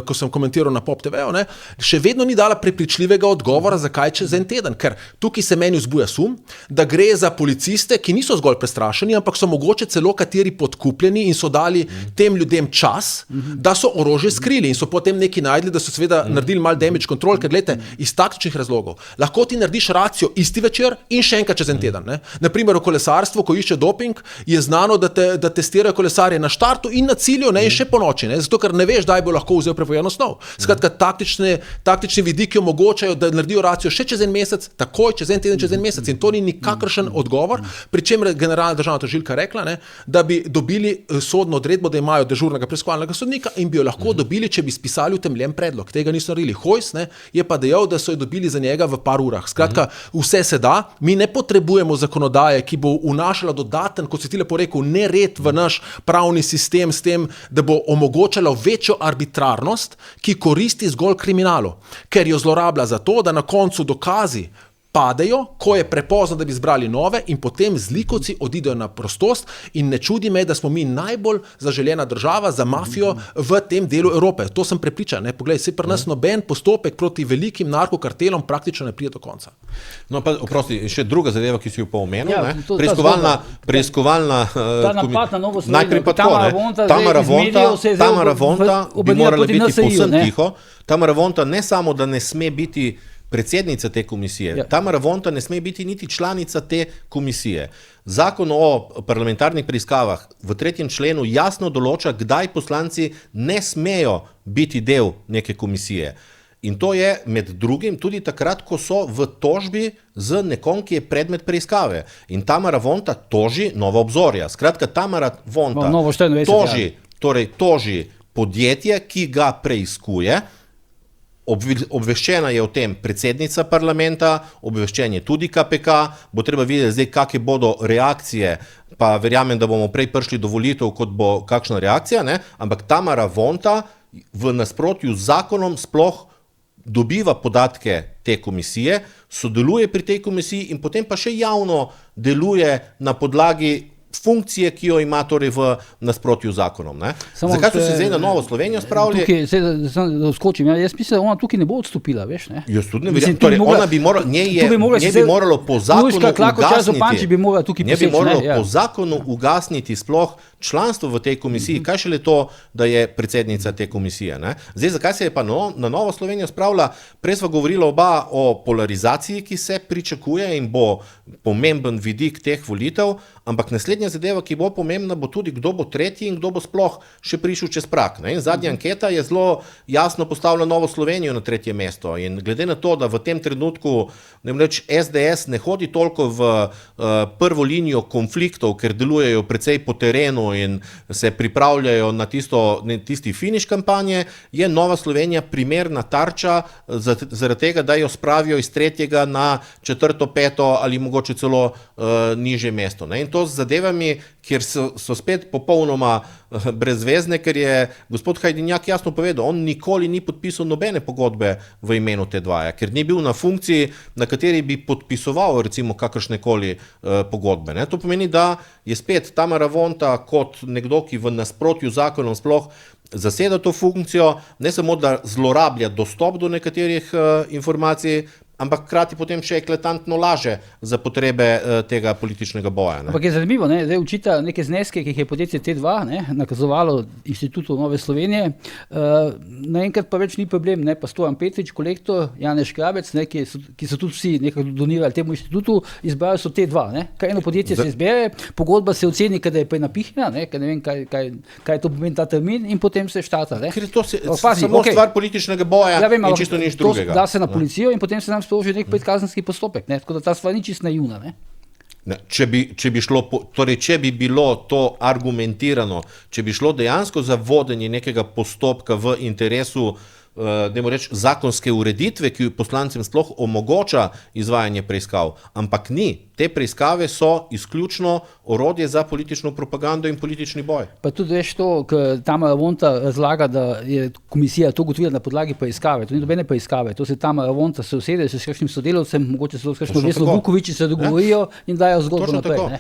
ko sem komentiral na Pop TV-u, še vedno ni dala prepričljivega odgovora, zakaj čez en teden. Ker tukaj se meni vzbuja sum, da gre za policiste, ki niso zgolj prestrašeni, ampak so mogoče celo kateri podkupljeni in so dali tem ljudem čas, da so orožje skrili in so potem neki najdli, da so seveda naredili mal damage control, ker gledajte, iz taktičnih razlogov. Lahko ti narediš racijo isti večer in še enkrat čez en teden. Naprimer v kolesarstvu, ko išče doping, je znano, da testirajo kolesarje na štartu in na cilju, in še po noči. Zato, ker ne veš, kdaj bo lahko vzel prepojeno snov. Skratka, taktični vidiki omogočajo, da naredijo racijo še čez en mesec, takoj, čez en teden, čez en mesec. In to ni nikakršen odgovor, pri čemer je generalna državna tožilka rekla, da bi dobili sodno odredbo, da imajo dežurnega preiskovalnega sodnika in bi jo lahko dobili, če bi spisali utemeljen predlog. Tega niso naredili. Hojs je pa dejal, da so jo dobili za njega v par urah. Skratka, vse se da. Mi ne potrebujemo zakonodaje, ki bo vnašala dodaten, kot si ti lepo rekel, nered v naš pravni sistem s tem, da bo omogočala večjo arbitrarnost, ki koristi zgolj kriminalu, ker jo zlorablja za to, da na koncu dokazi padejo, ko je prepozno, da bi zbrali nove in potem zlikovci odidejo na prostost in ne čudi me, da smo mi najbolj zaželena država za mafijo v tem delu Evrope. To sem prepričan. Poglej, se pri nas noben postopek proti velikim narkokartelom praktično ne pride do konca. No, pa oprosti, še druga zadeva, ki si jo pa omenil, preiskovalna ta napad na Novo Slovenijo. Najprej pa tako, Tamara Vonta bi morala biti povsem tiho. Tamara Vonta ne samo, da ne sme biti predsednica te komisije. Tamara Vonta ne sme biti niti članica te komisije. Zakon o parlamentarnih preiskavah v 3. členu jasno določa, kdaj poslanci ne smejo biti del neke komisije. In to je med drugim tudi takrat, ko so v tožbi z nekom, ki je predmet preiskave. In Tamara Vonta toži Nova obzorja. Skratka, Tamara Vonta toži podjetje, ki ga preiskuje. Obveščena je o tem predsednica parlamenta, obveščen je tudi KPK, bo treba videti zdaj, kakšne bodo reakcije, pa verjamem, da bomo prej prišli do volitev, kot bo kakšna reakcija, ampak Tamara Vonta v nasprotju z zakonom sploh dobiva podatke te komisije, sodeluje pri tej komisiji in potem pa še javno deluje na podlagi funkcije, ki jo ima torej v nasprotju z zakonom. Ne? Zakaj so se zdaj na Novo Slovenijo spravili? Tukaj skočim, jaz mislim, da ona tukaj ne bo odstopila, veš, ne? Jaz tudi ne verjamem. Torej, ona bi morala, njej bi moralo po zakonu po zakonu ugasniti sploh članstvo v tej komisiji. Kaj šele to, da je predsednica te komisije? Ne? Zdaj, zakaj se je pa na Novo Slovenijo spravila? Prej sva govorila oba o polarizaciji, ki se pričakuje in bo pomemben vidik teh volitev, ampak naslednja zadeva, ki bo pomembna, bo tudi, kdo bo tretji in kdo bo sploh še prišel čez prak. Ne? In zadnja anketa je zelo jasno postavila Novo Slovenijo na tretje mesto. In glede na to, da v tem trenutku SDS ne hodi toliko v prvo linijo konfliktov, ker delujejo precej po terenu in se pripravljajo na tisti finiš kampanje, je Nova Slovenija primerna tarča zaradi tega, da jo spravijo iz tretjega na četrto, peto ali mogoče celo nižje mesto. Ne? In to z zadevami, kjer so spet popolnoma brezvezne, ker je gospod Hajdinjak jasno povedal, on nikoli ni podpisal nobene pogodbe v imenu T2, ker ni bil na funkciji, na kateri bi podpisoval recimo kakršnekoli pogodbe. Ne? To pomeni, da je spet Tamara Vonta kot nekdo, ki v nasprotju z zakonom sploh zaseda to funkcijo, ne samo da zlorablja dostop do nekaterih informacij, ampak hkrati potem še eklatantno laže za potrebe tega političnega boja. Ne? Ampak je zanimivo, ne? Zdaj učita neke zneske, ki jih je podjetje T2 nakazovalo Inštitutu Nove Slovenije. Naenkrat pa več ni problem, ne? Pa Stojan Petrič, kolektor, Janez Škrabec, ne? Ki so tudi vsi nekako donirali temu inštitutu, izbrali so T2. Ne? Kaj eno podjetje se izbere, pogodba se oceni, kada je prenapihnjena, ne? Kaj ne vem, kaj to pomeni ta termin in potem se štarta. Ne? Ker je to samo stvar političnega boja in čisto nič drugega. Da se na policijo in potem se nam sproži nek predkazenski postopek, ne? Tako da ta stvar ni čisto naivna. Ne? Če bi bilo to argumentirano, če bi šlo dejansko za vodenje nekega postopka v interesu zakonske ureditve, ki poslancem sploh omogoča izvajanje preiskav, ampak ni. Te preiskave so izključno orodje za politično propagando in politični boj. Pa tudi veš to, ker Tamara Vonta razlaga, da je komisija to ugotovila na podlagi preiskave. To ni nobene preiskave. To se Tamara Vonta se usede s kakšnim sodelavcem, mogoče celo s kakšno Vesno Vukovič, se dogovorijo in dajo zgodbo naprej.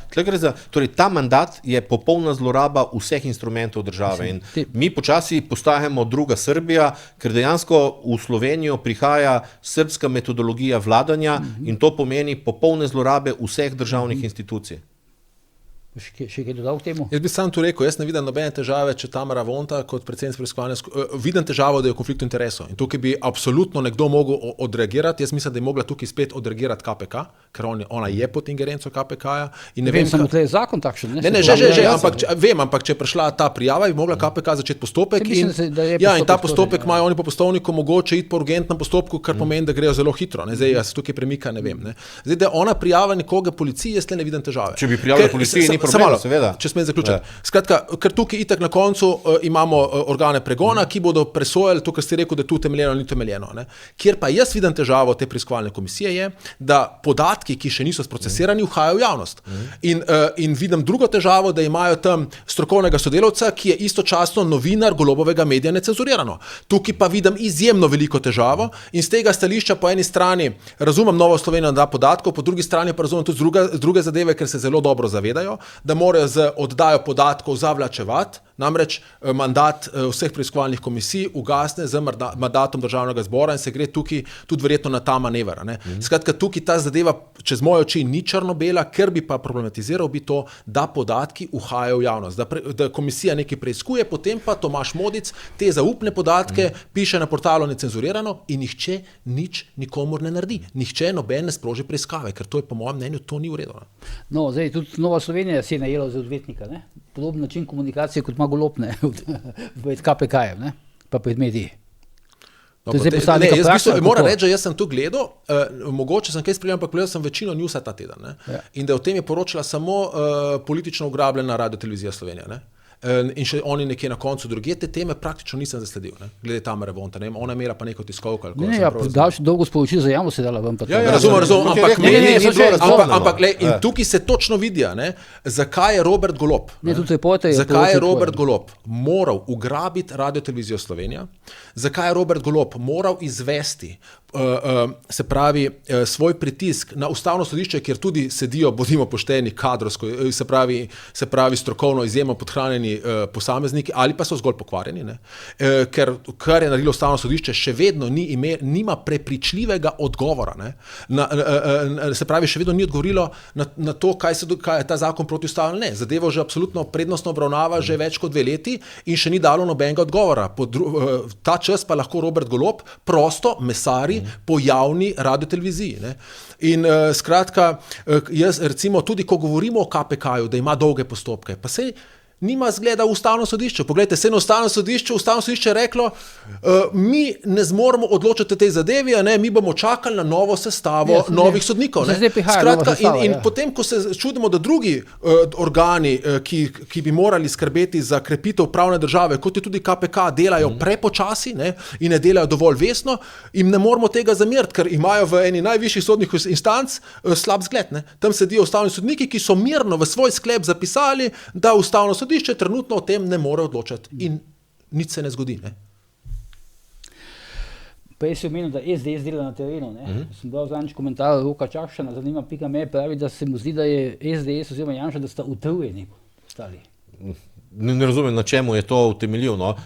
Torej, ta mandat je popolna zloraba vseh instrumentov države. In mi počasi postajamo druga Srbija, ker dejansko v Slovenijo prihaja srbska metodologija vladanja in to pomeni popolne zlorabe vseh državnih institucij. Še kaj dodal k temu? Jaz bi sam tu rekel, jaz ne vidim nobene težave, če Tamara Vonta kot predsednica preiskovalne vidim težavo, da je v konfliktu interesov. In tukaj bi absolutno nekdo mogel odreagirati. Jaz mislim, da je mogla tukaj spet odreagirati KPK, ker ona je pod ingerenco KPK-ja. In ne vem, samo tle je zakon takšen. Ampak če je prišla ta prijava, bi mogla KPK začeti postopek. In ta postopek imajo oni po poslovniku mogoče iti po urgentnem postopku, kar pomeni, da grejo zelo hitro. Zdaj se tukaj premika, ne vem. Zdaj, da ona prijava nekoga policiji, jaz tle ne vidim težave. Če bi prijavila policiji, ni Malo, če smem zaključiti. Skratka, ker tukaj itak na koncu imamo organe pregona, ki bodo presojali to, kar ste rekel, da je tu temeljeno ali ni temeljeno. Ne? Kjer pa jaz vidim težavo te preiskovalne komisije je, da podatki, ki še niso sprocesirani, vhajajo v javnost. In vidim drugo težavo, da imajo tam strokovnega sodelavca, ki je istočasno novinar Golobovega medija Necenzurirano. Tukaj pa vidim izjemno veliko težavo in z tega stališča po eni strani razumem Novo Slovenijo, da da podatkov, po drugi strani pa razumem tudi druge zadeve, ker se zelo dobro zavedajo, da morajo z oddajo podatkov zavlačevati, namreč mandat vseh preiskovalnih komisij ugasne z mandatom državnega zbora in se gre tukaj tudi verjetno na ta manever. Skratka, tukaj ta zadeva čez moje oči ni črno-bela, ker bi pa problematiziral bi to, da podatki uhajajo v javnost, da komisija nekaj preiskuje, potem pa Tomaž Modic te zaupne podatke piše na portalu Necenzurirano in nihče nič nikomur ne naredi. Nihče noben ne sproži preiskave, ker to je po mojem mnenju to ni v redu. No, zdaj tudi Nova Slovenija se je najela za odvetnika, ne? Podoben način komunikacije kot ima Golob, ne? Pred KPK-jem, ne? Pa pred mediji. Moram reči, da jaz sem tu gledal, mogoče sem kaj spremljal, ampak gledal sem večino newsa ta teden. In da o tem je poročala samo politično ugrabljena Radiotelevizija Slovenija. in še oni nekje na koncu druge, te teme praktično nisem zasledil, ne? Glede Tamare Vonta, ne? Ona imela pa neko tiskovko. Dolgo sporočil za javnost je dala ven. Razumem, ampak in tukaj se točno vidi, zakaj je Robert Golob, zakaj je Robert Golob moral ugrabiti Radio-televizijo Slovenija, zakaj je Robert Golob moral izvesti se pravi svoj pritisk na ustavno sodišče, kjer tudi sedijo, bodimo pošteni, kadrovsko, se pravi strokovno izjemno podhranjeni posamezniki ali pa so zgolj pokvarjeni, ne? Ker kar je naredilo ustavno sodišče, še vedno nima prepričljivega odgovora, ne? Se pravi, še vedno ni odgovorilo na to, kaj je ta zakon protiustaven, ne. Zadevo že absolutno prednostno obravnava že več kot 2 leti in še ni dalo nobenega odgovora. Ta čas pa lahko Robert Golob prosto mesari po javni radioteleviziji, ne. In skratka, jaz recimo tudi, ko govorimo o KPK-ju, da ima dolge postopke, pa sej nima zgleda v ustavno sodišče. Poglejte, se na ustavno sodišče je reklo, mi ne zmoremo odločiti tej zadevi, mi bomo čakali na novo sestavo novih sodnikov. Skratka, in potem, ko se čudimo, da drugi organi, ki bi morali skrbeti za krepitev pravne države, kot je tudi KPK, delajo prepočasi, ne, in ne delajo dovolj vesno, jim ne moramo tega zameriti, ker imajo v eni najvišjih sodnih instanc slab zgled, ne. Tam sedijo ustavni sodniki, ki so mirno v svoj sklep zapisali, da ustavno sodišče trenutno o tem ne more odločati in nič se ne zgodi. Ne? Prej si omenil, da SDS dela na terenu. Sem dal zadnjič komentar Roka Čakšana, zanima.me, pravi, da se mu zdi, da je SDS oziroma Janša, da sta utrujeni ostali. Ne razumem, na čemu je to utemeljil. No?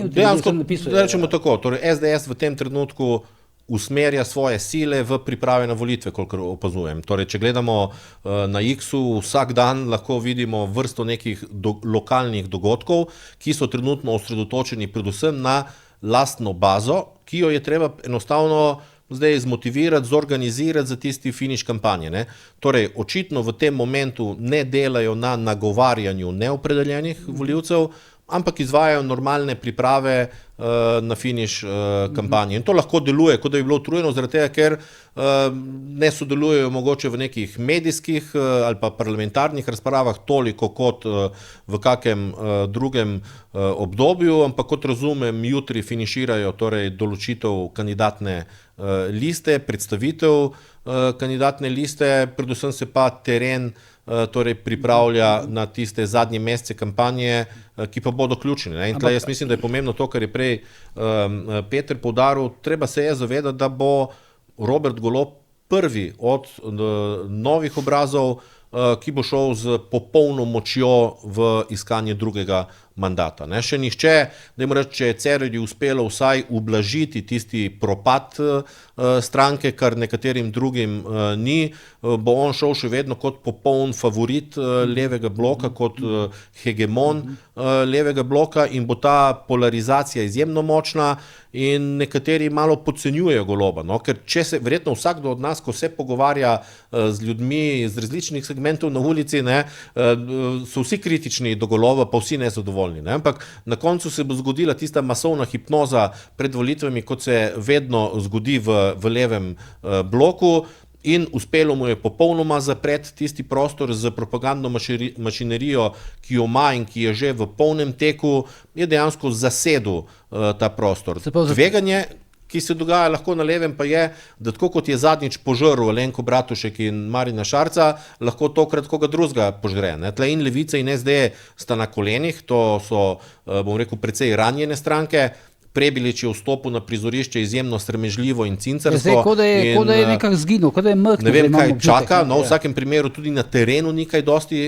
Dejansko, da rečemo tako, torej SDS v tem trenutku usmerja svoje sile v priprave na volitve, kolikor opazujem. Torej, če gledamo na X-u, vsak dan lahko vidimo vrsto nekih lokalnih dogodkov, ki so trenutno osredotočeni predvsem na lastno bazo, ki jo je treba enostavno zdaj zmotivirati, zorganizirati za tisti finiš kampanje. Ne? Torej, očitno v tem momentu ne delajo na nagovarjanju neopredeljenih volivcev, ampak izvajajo normalne priprave na finiš kampanje. In to lahko deluje, kot da bi bilo utrujeno, zaradi tega, ker ne sodelujejo mogoče v nekih medijskih ali pa parlamentarnih razpravah toliko kot v kakem drugem obdobju, ampak kot razumem, jutri finiširajo torej določitev kandidatne liste, predstavitev kandidatne liste, predvsem se pa teren torej pripravlja na tiste zadnje mesece kampanje, ki pa bodo ključni. Ne? In tle jaz mislim, da je pomembno to, kar je prej Peter poudaril, treba se je zavedati, da bo Robert Golob prvi od novih obrazov, ki bo šel z popolno močjo v iskanje drugega mandata. Ne? Še nihče, dajmo reči, če je Cerarju uspelo vsaj ublažiti tisti propad stranke, kar nekaterim drugim ni, bo on šel še vedno kot popoln favorit levega bloka, kot hegemon levega bloka in bo ta polarizacija izjemno močna in nekateri malo podcenjujejo Goloba, no? Ker če se, verjetno vsakdo od nas, ko se pogovarja z ljudmi iz različnih segmentov na ulici, ne, so vsi kritični do Goloba, pa vsi nezadovoljni. Ne? Ampak na koncu se bo zgodila tista masovna hipnoza pred volitvami, kot se vedno zgodi v levem bloku, in uspelo mu je popolnoma zapreti tisti prostor z propagandno mašinerijo, ki jo ima in ki je že v polnem teku, je dejansko zasedel ta prostor. Tveganje, ki se dogaja lahko na levem, pa je, da tako kot je zadnjič požrl Alenko Bratušek in Marjana Šarca, lahko tokrat koga drugega požre. Tle in Levica in SD sta na kolenih, to so, bom rekel, precej ranjene stranke. Prebilič je vstopil na prizorišče izjemno sramežljivo in cincarsko. Kot da je nekak zginil, kot da je mrtev. Ne vem, kaj čaka, no v vsakem primeru tudi na terenu ni kaj dosti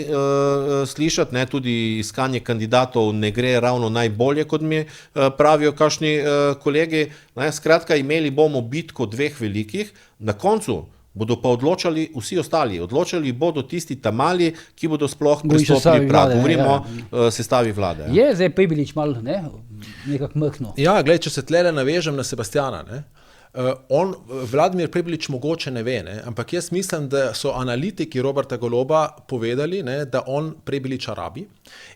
slišati, ne, tudi iskanje kandidatov ne gre ravno najbolje, kot mi pravijo kakšni kolegi. Ne, skratka, imeli bomo bitko dveh velikih, na koncu bodo pa odločali vsi ostali. Odločali bodo tisti tamali, ki bodo sploh pristopili prav. Govorimo o sestavi vlade. Je zdaj Prebilič malo, ne? Nekak mrkno. Ja, gled, če se tlele navežem na Sebastiana, ne? Vladimir Prebilič mogoče ne ve, ne? Ampak jaz mislim, da so analitiki Roberta Goloba povedali, ne, da on Prebiliča rabi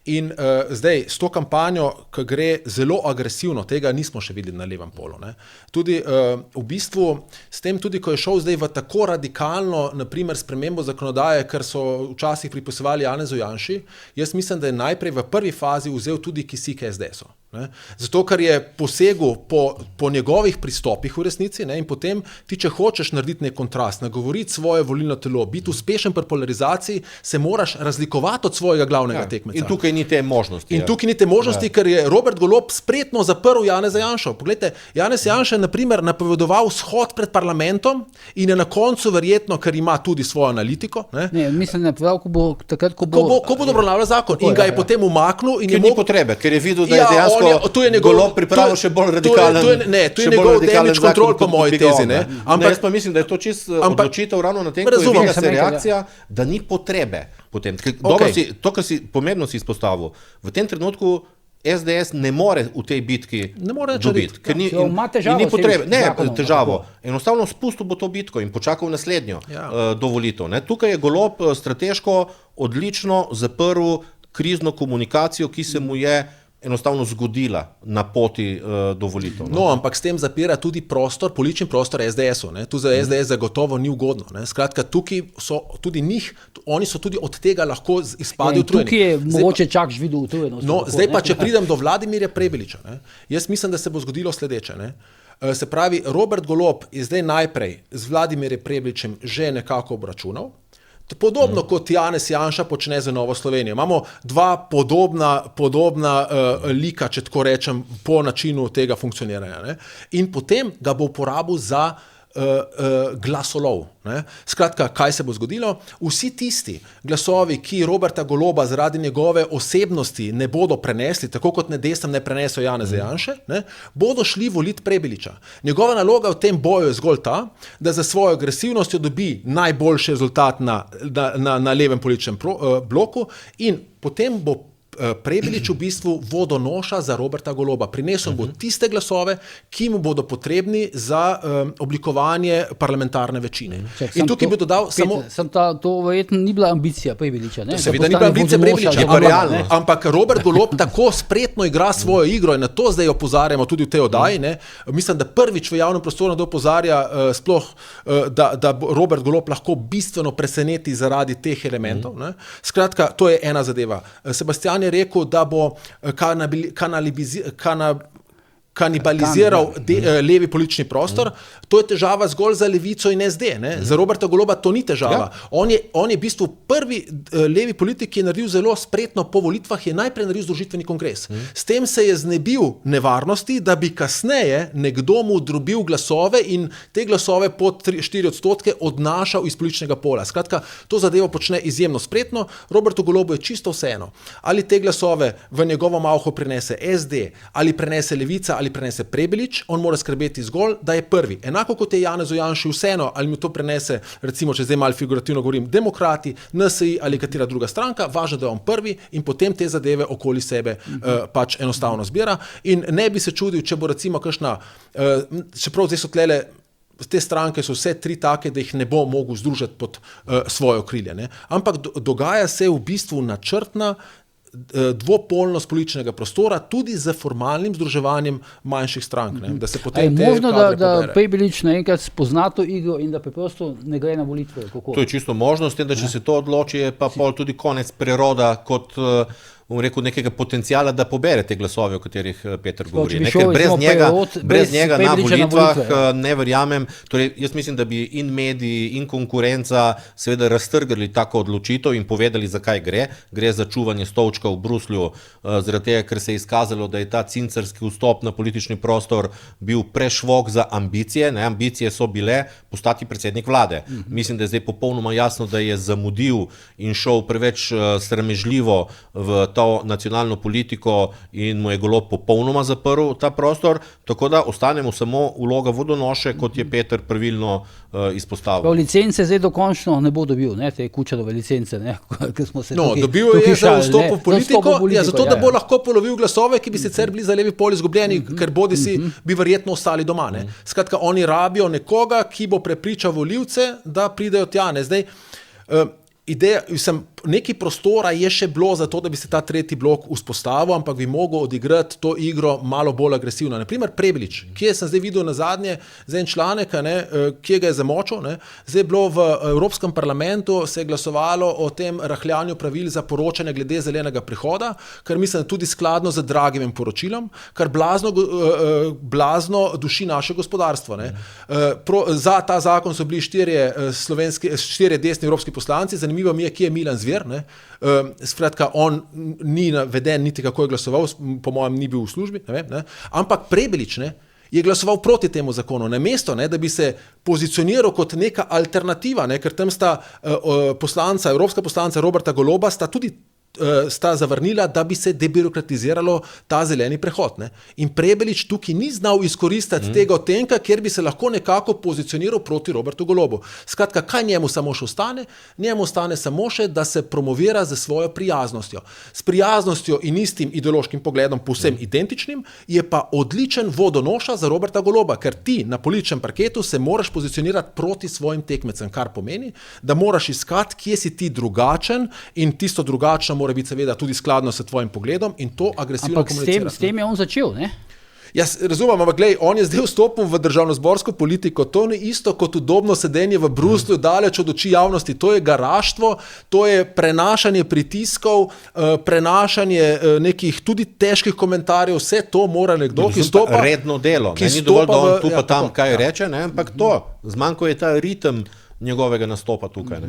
In zdaj s to kampanjo, ki gre zelo agresivno, tega nismo še videli na levem polu. Ne. Tudi v bistvu s tem, tudi ko je šel zdaj v tako radikalno, naprimer spremembo zakonodaje, ker so včasih pripisovali Janezu Janši, jaz mislim, da je najprej v prvi fazi vzel tudi kisik SDS-u. Ne. Zato, ker je posegel po njegovih pristopih v resnici, ne, in potem ti, če hočeš narediti nek kontrast, nagovoriti svoje volilno telo, biti uspešen pri polarizaciji, se moraš razlikovati od svojega glavnega tekmeca. In tukaj ni te možnosti. In tukaj ni te možnosti, ker je Robert Golob spretno zaprl Janeza Janšo. Poglejte, Janez Janša je na primer napovedoval shod pred parlamentom in je na koncu verjetno, ker ima tudi svojo analitiko. Ne, mislim, prav, ko bo obravnaval zakon in ga je potem umaknil. Ker ni potrebe, ker je videl, da je dejansko Golob pripravil še bolj radikalen. To je njegov damage control po moji tezi. Ampak jaz pa mislim, da je to čisto odločitev ravno na tem, ko je videla se reakcija, da ni potrebe potem. To, kar si pomembno si izpostavil, v tem trenutku SDS ne more v tej bitki dobiti, ker ni potrebe. Ne, težavo. Enostavno spustil bo to bitko in počakal naslednjo do volitev. Tukaj je Golob strateško odlično zaprl krizno komunikacijo, ki se mu je enostavno zgodila na poti do volitev. No, ampak s tem zapira tudi prostor, politični prostor SDS-u. Tu za SDS zagotovo ni ugodno. Skratka, tukaj so tudi njih, oni so tudi od tega lahko izpadli utrujeni. Tukaj je mogoče čak videl utrujenost. No, zdaj pa, če pridem do Vladimirja Prebiliča, jaz mislim, da se bo zgodilo sledeče. Se pravi, Robert Golob je zdaj najprej z Vladimirjem Prebiličem že nekako obračunal. Podobno kot Janez Janša počne za Novo Slovenijo. Imamo dva podobna lika, če tako rečem, po načinu tega funkcioniranja. Ne? In potem ga bo uporabil za glasolov. Ne? Skratka, kaj se bo zgodilo? Vsi tisti glasovi, ki Roberta Goloba zaradi njegove osebnosti ne bodo prenesli, tako kot ne desam ne preneso Janeza Janše, ne? Bodo šli voliti Prebiliča. Njegova naloga v tem boju je zgolj ta, da za svojo agresivnostjo dobi najboljši rezultat na levem političnem bloku in potem bo Prebilič v bistvu vodonoša za Roberta Goloba. Prinesel bo tiste glasove, ki mu bodo potrebni za oblikovanje parlamentarne večine. In tukaj bi dodal samo... To verjetno ni bila ambicija Prebiliča. Seveda ni bila ambicija Prebiliča, ampak Robert Golob tako spretno igra svojo igro in na to zdaj opozarjamo tudi v tej oddaji. Mislim, da prvič v javnem prostoru opozarja sploh, da Robert Golob lahko bistveno preseneti zaradi teh elementov. Skratka, to je ena zadeva. Sebastian je rekel, da bo kanibaliziral levi politični prostor. To je težava zgolj za Levico in SD. Za Roberta Goloba to ni težava. On je v bistvu prvi levi politik, ki je naredil zelo spretno po volitvah, je najprej naredil združitveni kongres. S tem se je znebil nevarnosti, da bi kasneje nekdo mu drobil glasove in te glasove pod 4% odnašal iz političnega pola. Skratka, to zadevo počne izjemno spretno. Robertu Golobu je čisto vseeno, ali te glasove v njegovo malho prinese SD, ali prenese Levica, ali prenese Prebilič, on mora skrbeti zgolj, da je prvi. Enako kot je Janezu Janši vseeno, ali mu to prenese, recimo, če zdaj malo figurativno govorim, demokrati, NSI ali katera druga stranka, važno, da je on prvi in potem te zadeve okoli sebe pač enostavno zbira. In ne bi se čudil, če bo recimo kakšna, čeprav zdaj so tlele, te stranke so vse tri take, da jih ne bo mogel združiti pod svoje okrilje. Ampak dogaja se v bistvu načrtna dvopolnost političnega prostora, tudi z formalnim združevanjem manjših strank. Da se potem je možno, da Prebilič naenkrat spozna to igro in da preprosto ne gre na volitve? To je čisto možnost, da če se to odloči, je pa pol tudi konec preroda kot nekega potencijala, da pobere te glasove, o katerih Peter govori. Ker brez njega na volitvah ne verjamem. Torej, jaz mislim, da bi in mediji, in konkurenca seveda raztrgali tako odločitev in povedali, zakaj gre. Gre za čuvanje stolčka v Bruslju, zaradi tega, ker se je izkazalo, da je ta cincerski vstop na politični prostor bil prešvok za ambicije. Ambicije so bile postati predsednik vlade. Mislim, da je zdaj popolnoma jasno, da je zamudil in šel preveč sramežljivo v to nacionalno politiko in mu je Golob popolnoma zaprl ta prostor, tako da ostanemo samo vloga vodonoše, kot je Peter pravilno izpostavil. Licence zdaj dokončno ne bo dobil, te Kučanove licence, ker smo se dobil je za vstop v politiko, zato da bo lahko polovil glasove, ki bi sicer bili za levi pol izgubljeni, ker bodisi bi verjetno ostali doma. Skratka, oni rabijo nekoga, ki bo prepričal volivce, da pridejo tja. Zdaj, ideja, nekaj prostora je še bilo za to, da bi se ta tretji blok vzpostavil, ampak bi mogel odigrati to igro malo bolj agresivno. Naprimer Prebilič, kje sem zdaj videl na zadnje za en članek, kje ga je zamočil. Zdaj je bilo v Evropskem parlamentu, se je glasovalo o tem rahljanju pravil za poročanje glede zelenega prehoda, kar mislim tudi skladno z Dragivim poročilom, kar blazno duši naše gospodarstvo. Za ta zakon so bili štirje desni evropski poslanci, zanimivo mi je, kje je Milan Zver. Skratka, on ni naveden niti kako je glasoval, po mojem ni bil v službi, ne vem, ampak Prebilič je glasoval proti temu zakonu, namesto, da bi se pozicioniral kot neka alternativa, ker tam sta evropska poslanca Roberta Goloba sta zavrnila, da bi se debirokratiziralo ta zeleni prehod. In Prebilič tukaj ni znal izkoristiti tega odtenka, kjer bi se lahko nekako pozicioniral proti Robertu Golobu. Skratka, kaj njemu samo še ostane? Njemu ostane samo še, da se promovira z svojo prijaznostjo. S prijaznostjo in istim ideološkim pogledom, povsem identičnim, je pa odličen vodonoša za Roberta Goloba, ker ti na političnem parketu se moraš pozicionirati proti svojim tekmecem, kar pomeni, da moraš iskati, kje si ti drugačen in tisto drugačno mora biti seveda tudi skladno s tvojim pogledom in to agresivno komunicirati. Ampak s tem je on začel, ne? Jaz razumem, ampak glej, on je zdaj vstopil v državnozborsko politiko, to ni isto kot udobno sedenje v Bruslju, daleč od oči javnosti, to je garaštvo, to je prenašanje pritiskov, prenašanje nekih tudi težkih komentarjev, vse to mora nekdo, ki stopa... Redno delo, ni dovolj, da on tu pa tam kaj reče, ampak to, zmanjko je ta ritem njegovega nastopa tukaj.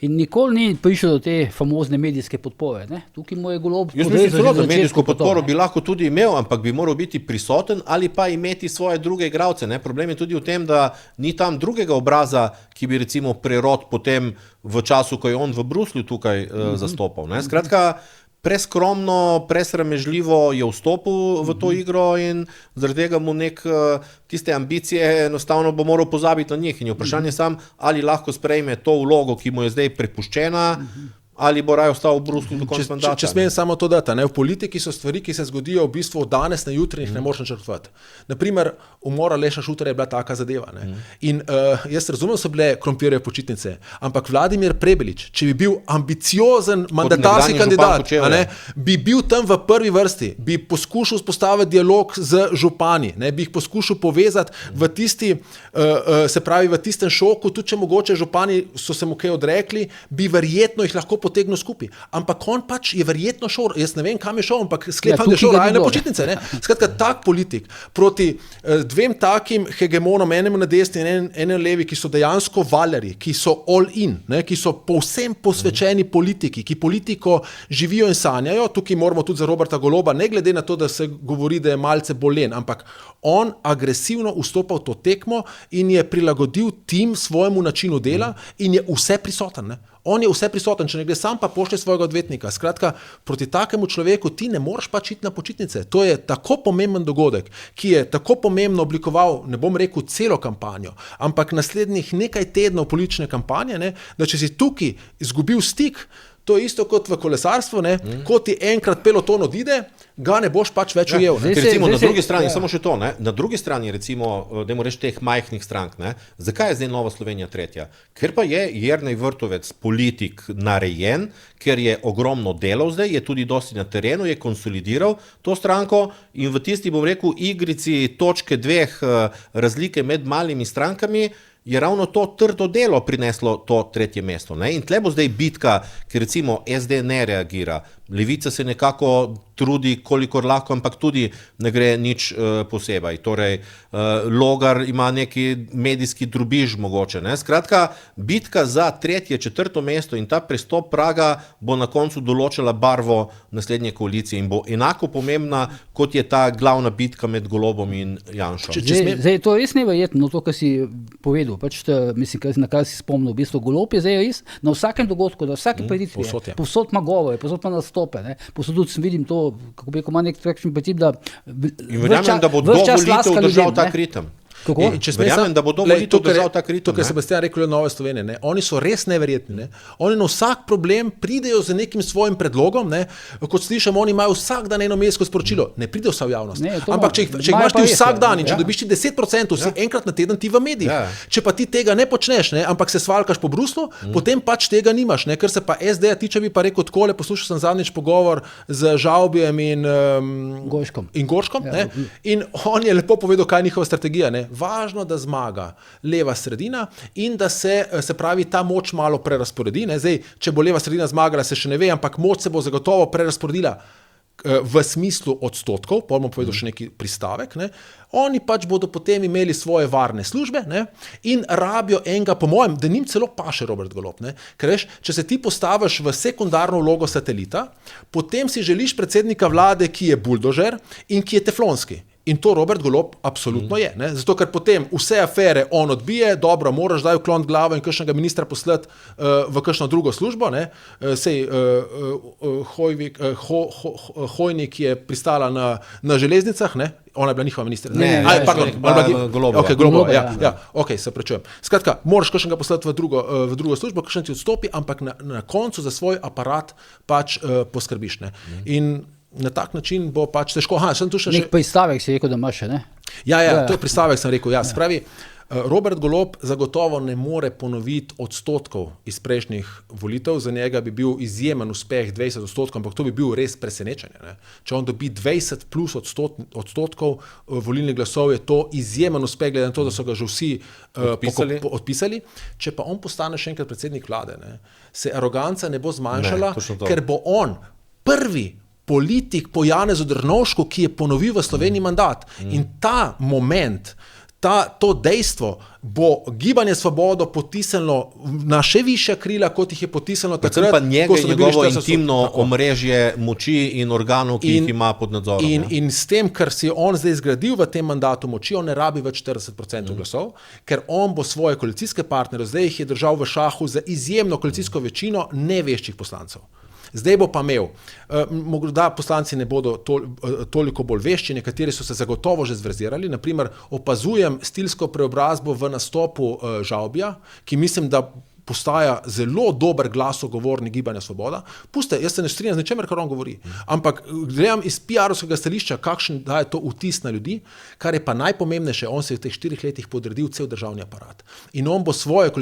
In nikoli ni prišel do te famozne medijske podpore. Tukaj mu je Golob... Jaz mislim, celo da medijsko podporo bi lahko tudi imel, ampak bi moral biti prisoten ali pa imeti svoje druge igralce. Problem je tudi v tem, da ni tam drugega obraza, ki bi recimo prerod potem v času, ko je on v Bruslju tukaj zastopal. Skratka, preskromno, presramežljivo je vstopil v to igro in zaradi tega mu tiste ambicije enostavno bo moral pozabiti na njih in je vprašanje sam, ali lahko sprejme to vlogo, ki mu je zdaj prepuščena, ali bo raje ostal v Bruslju do konca mandata. Če smem samo to dati, v politiki so stvari, ki se zgodijo v bistvu danes na jutri, jih ne moreš načrtovati. Naprimer, umor Aleša Šuterja je bila taka zadeva. In jaz razumem, so bile krompirjeve počitnice, ampak Vladimir Prebilič, če bi bil ambiciozen mandatarski kandidat, bi bil tam v prvi vrsti, bi poskušal vzpostaviti dialog z župani, bi jih poskušal povezati v tisti, se pravi v tistem šoku, tudi če mogoče župani so se mu kaj odrekli, bi verjetno jih lahko potegnil skupaj. Ampak on pač je verjetno šel, jaz ne vem, kam je šel, ampak sklepam, da je šel raje na počitnice. Skratka, tak politik proti dvem takim hegemonom, enemu na desni in enem levi, ki so dejansko valerji, ki so all in, ki so povsem posvečeni politiki, ki politiko živijo in sanjajo. Tukaj moramo tudi za Roberta Goloba, ne glede na to, da se govori, da je malce bolen, ampak on agresivno vstopa v to tekmo in je prilagodil tim svojemu načinu dela in je vse prisoten. On je vse prisoten, če ne gre sam, pa pošlje svojega odvetnika. Skratka, proti takemu človeku ti ne moreš pač iti na počitnice. To je tako pomemben dogodek, ki je tako pomembno oblikoval, ne bom rekel celo kampanjo, ampak naslednjih nekaj tednov politične kampanje, da če si tukaj izgubil stik, to je isto kot v kolesarstvu, ko ti enkrat peloton odide, ga ne boš pač več ujel. Recimo na drugi strani, samo še to, na drugi strani recimo, dajmo reči teh majhnih strank, zakaj je zdaj Nova Slovenija tretja? Ker pa je Jernej Vrtovec politik narejen, ker je ogromno delal zdaj, je tudi dosti na terenu, je konsolidiral to stranko in v tisti, bom rekel, igrici točke dveh razlike med malimi strankami je ravno to trdo delo prineslo to tretje mesto. In tle bo zdaj bitka, ker recimo SD ne reagira, Levica se nekako trudi, kolikor lahko, ampak tudi ne gre nič posebej. Torej, Logar ima neki medijski drobiž mogoče. Skratka, bitka za tretje, četrto mesto in ta prestop praga bo na koncu določila barvo naslednje koalicije in bo enako pomembna, kot je ta glavna bitka med Golobom in Janšo. Zdaj, to je res neverjetno, to, kar si povedal. Mislim, na kar si spomnil. V bistvu Golob je zdaj res na vsakem dogodku, na vsaki preditvi. Povsod ima govore, povsod ima nastope. Povsod tudi vidim to, kako bi rekel, ima nek takšen princip, da in verjamem, da bo do volitev držal tak ritem. Kako? Verjamem, da bo Dom volitev držal tak ritem. To, kar je Sebastian rekel, je Nove Slovenije. Ne? Oni so res neverjetni. Ne? Oni na vsak problem pridejo z nekim svojim predlogom. Ne? Kot slišim, oni imajo vsak dan eno medijsko sporočilo. Ne pridejo vse v javnost. Ne, ampak če jih imaš ti vsak dan in če dobiš ti 10%, si enkrat na teden ti v medijih. Če pa ti tega ne počneš, ne? Ampak se svalkaš po Bruslu, potem pač tega nimaš. Ne? Ker se pa SD-ja tiče, bi pa rekel takole, poslušal sem zadnjič pogovor z Žavbijem in Gorškom. Ja. In on je lepo povedal, kaj je njihova strategija. Ne? Važno, da zmaga leva sredina in da se pravi, ta moč malo prerasporedi. Ne? Zdaj, če bo leva sredina zmagala, se še ne ve, ampak moč se bo zagotovo prerasporedila v smislu odstotkov, pa bomo povedal še neki pristavek, ne? Oni pač bodo potem imeli svoje varne službe, ne? In rabijo enega, po mojem, da njim celo paše Robert Golob, ne? Ker veš, če se ti postaviš v sekundarno vlogo satelita, potem si želiš predsednika vlade, ki je buldožer in ki je teflonski. In to Robert Golob absolutno je. Ne? Zato, ker potem vse afere on odbije, dobro, moraš zdaj ukloniti glavo in kakšnega ministra poslati v kakšno drugo službo. Ne? Sej Hojnik je pristala na železnicah, ne? Ona je bila njihova ministra. Golobova. Ja, ok, se prečujem. Skratka, moraš kakšnega poslati v drugo službo, kakšen ti odstopi, ampak na koncu za svoj aparat pač poskrbiš. Ne? In na tak način bo pač težko. Nek pristavek si rekel, da imaš, ne? Ja, to je pristavek, sem rekel. Ja. Spravi, Robert Golob zagotovo ne more ponoviti odstotkov iz prejšnjih volitev, za njega bi bil izjemen uspeh 20%, ampak to bi bil res presenečenje. Ne? Če on dobi 20 plus odstotkov volilnih glasov, je to izjemen uspeh, glede na to, da so ga že vsi odpisali. Če pa on postane še enkrat predsednik vlade, ne? Se aroganca ne bo zmanjšala, ker bo on prvi politik po Janezu Drnovšku, ki je ponovil v Sloveniji mandat. In ta moment, to dejstvo bo Gibanje Svobodo potisnilo na še višja krila, kot jih je potisnilo takrat, pa njegovo intimno omrežje moči in organov, ki jih ima pod nadzorom. In s tem, kar si on zdaj zgradil v tem mandatu moči, on ne rabi več 40% glasov, ker on bo svoje koalicijske partnerje, zdaj jih je držal v šahu za izjemno koalicijsko večino neveščih poslancev. Zdaj bo pa imel, morda poslanci ne bodo toliko bolj vešči, nekateri so se zagotovo že zverzirali, naprimer opazujem stilsko preobrazbo v nastopu Žavbija, ki mislim, da postaja zelo dober glasogovornik Gibanja Svoboda. Puste, jaz se ne strinjam z ničemer, kar on govori, ampak gledam iz PR-ovskega stališča, kakšen daje to vtis na ljudi, kar je pa najpomembnejše, on se je v teh 4 letih podredil cel državni aparat. In on bo svoje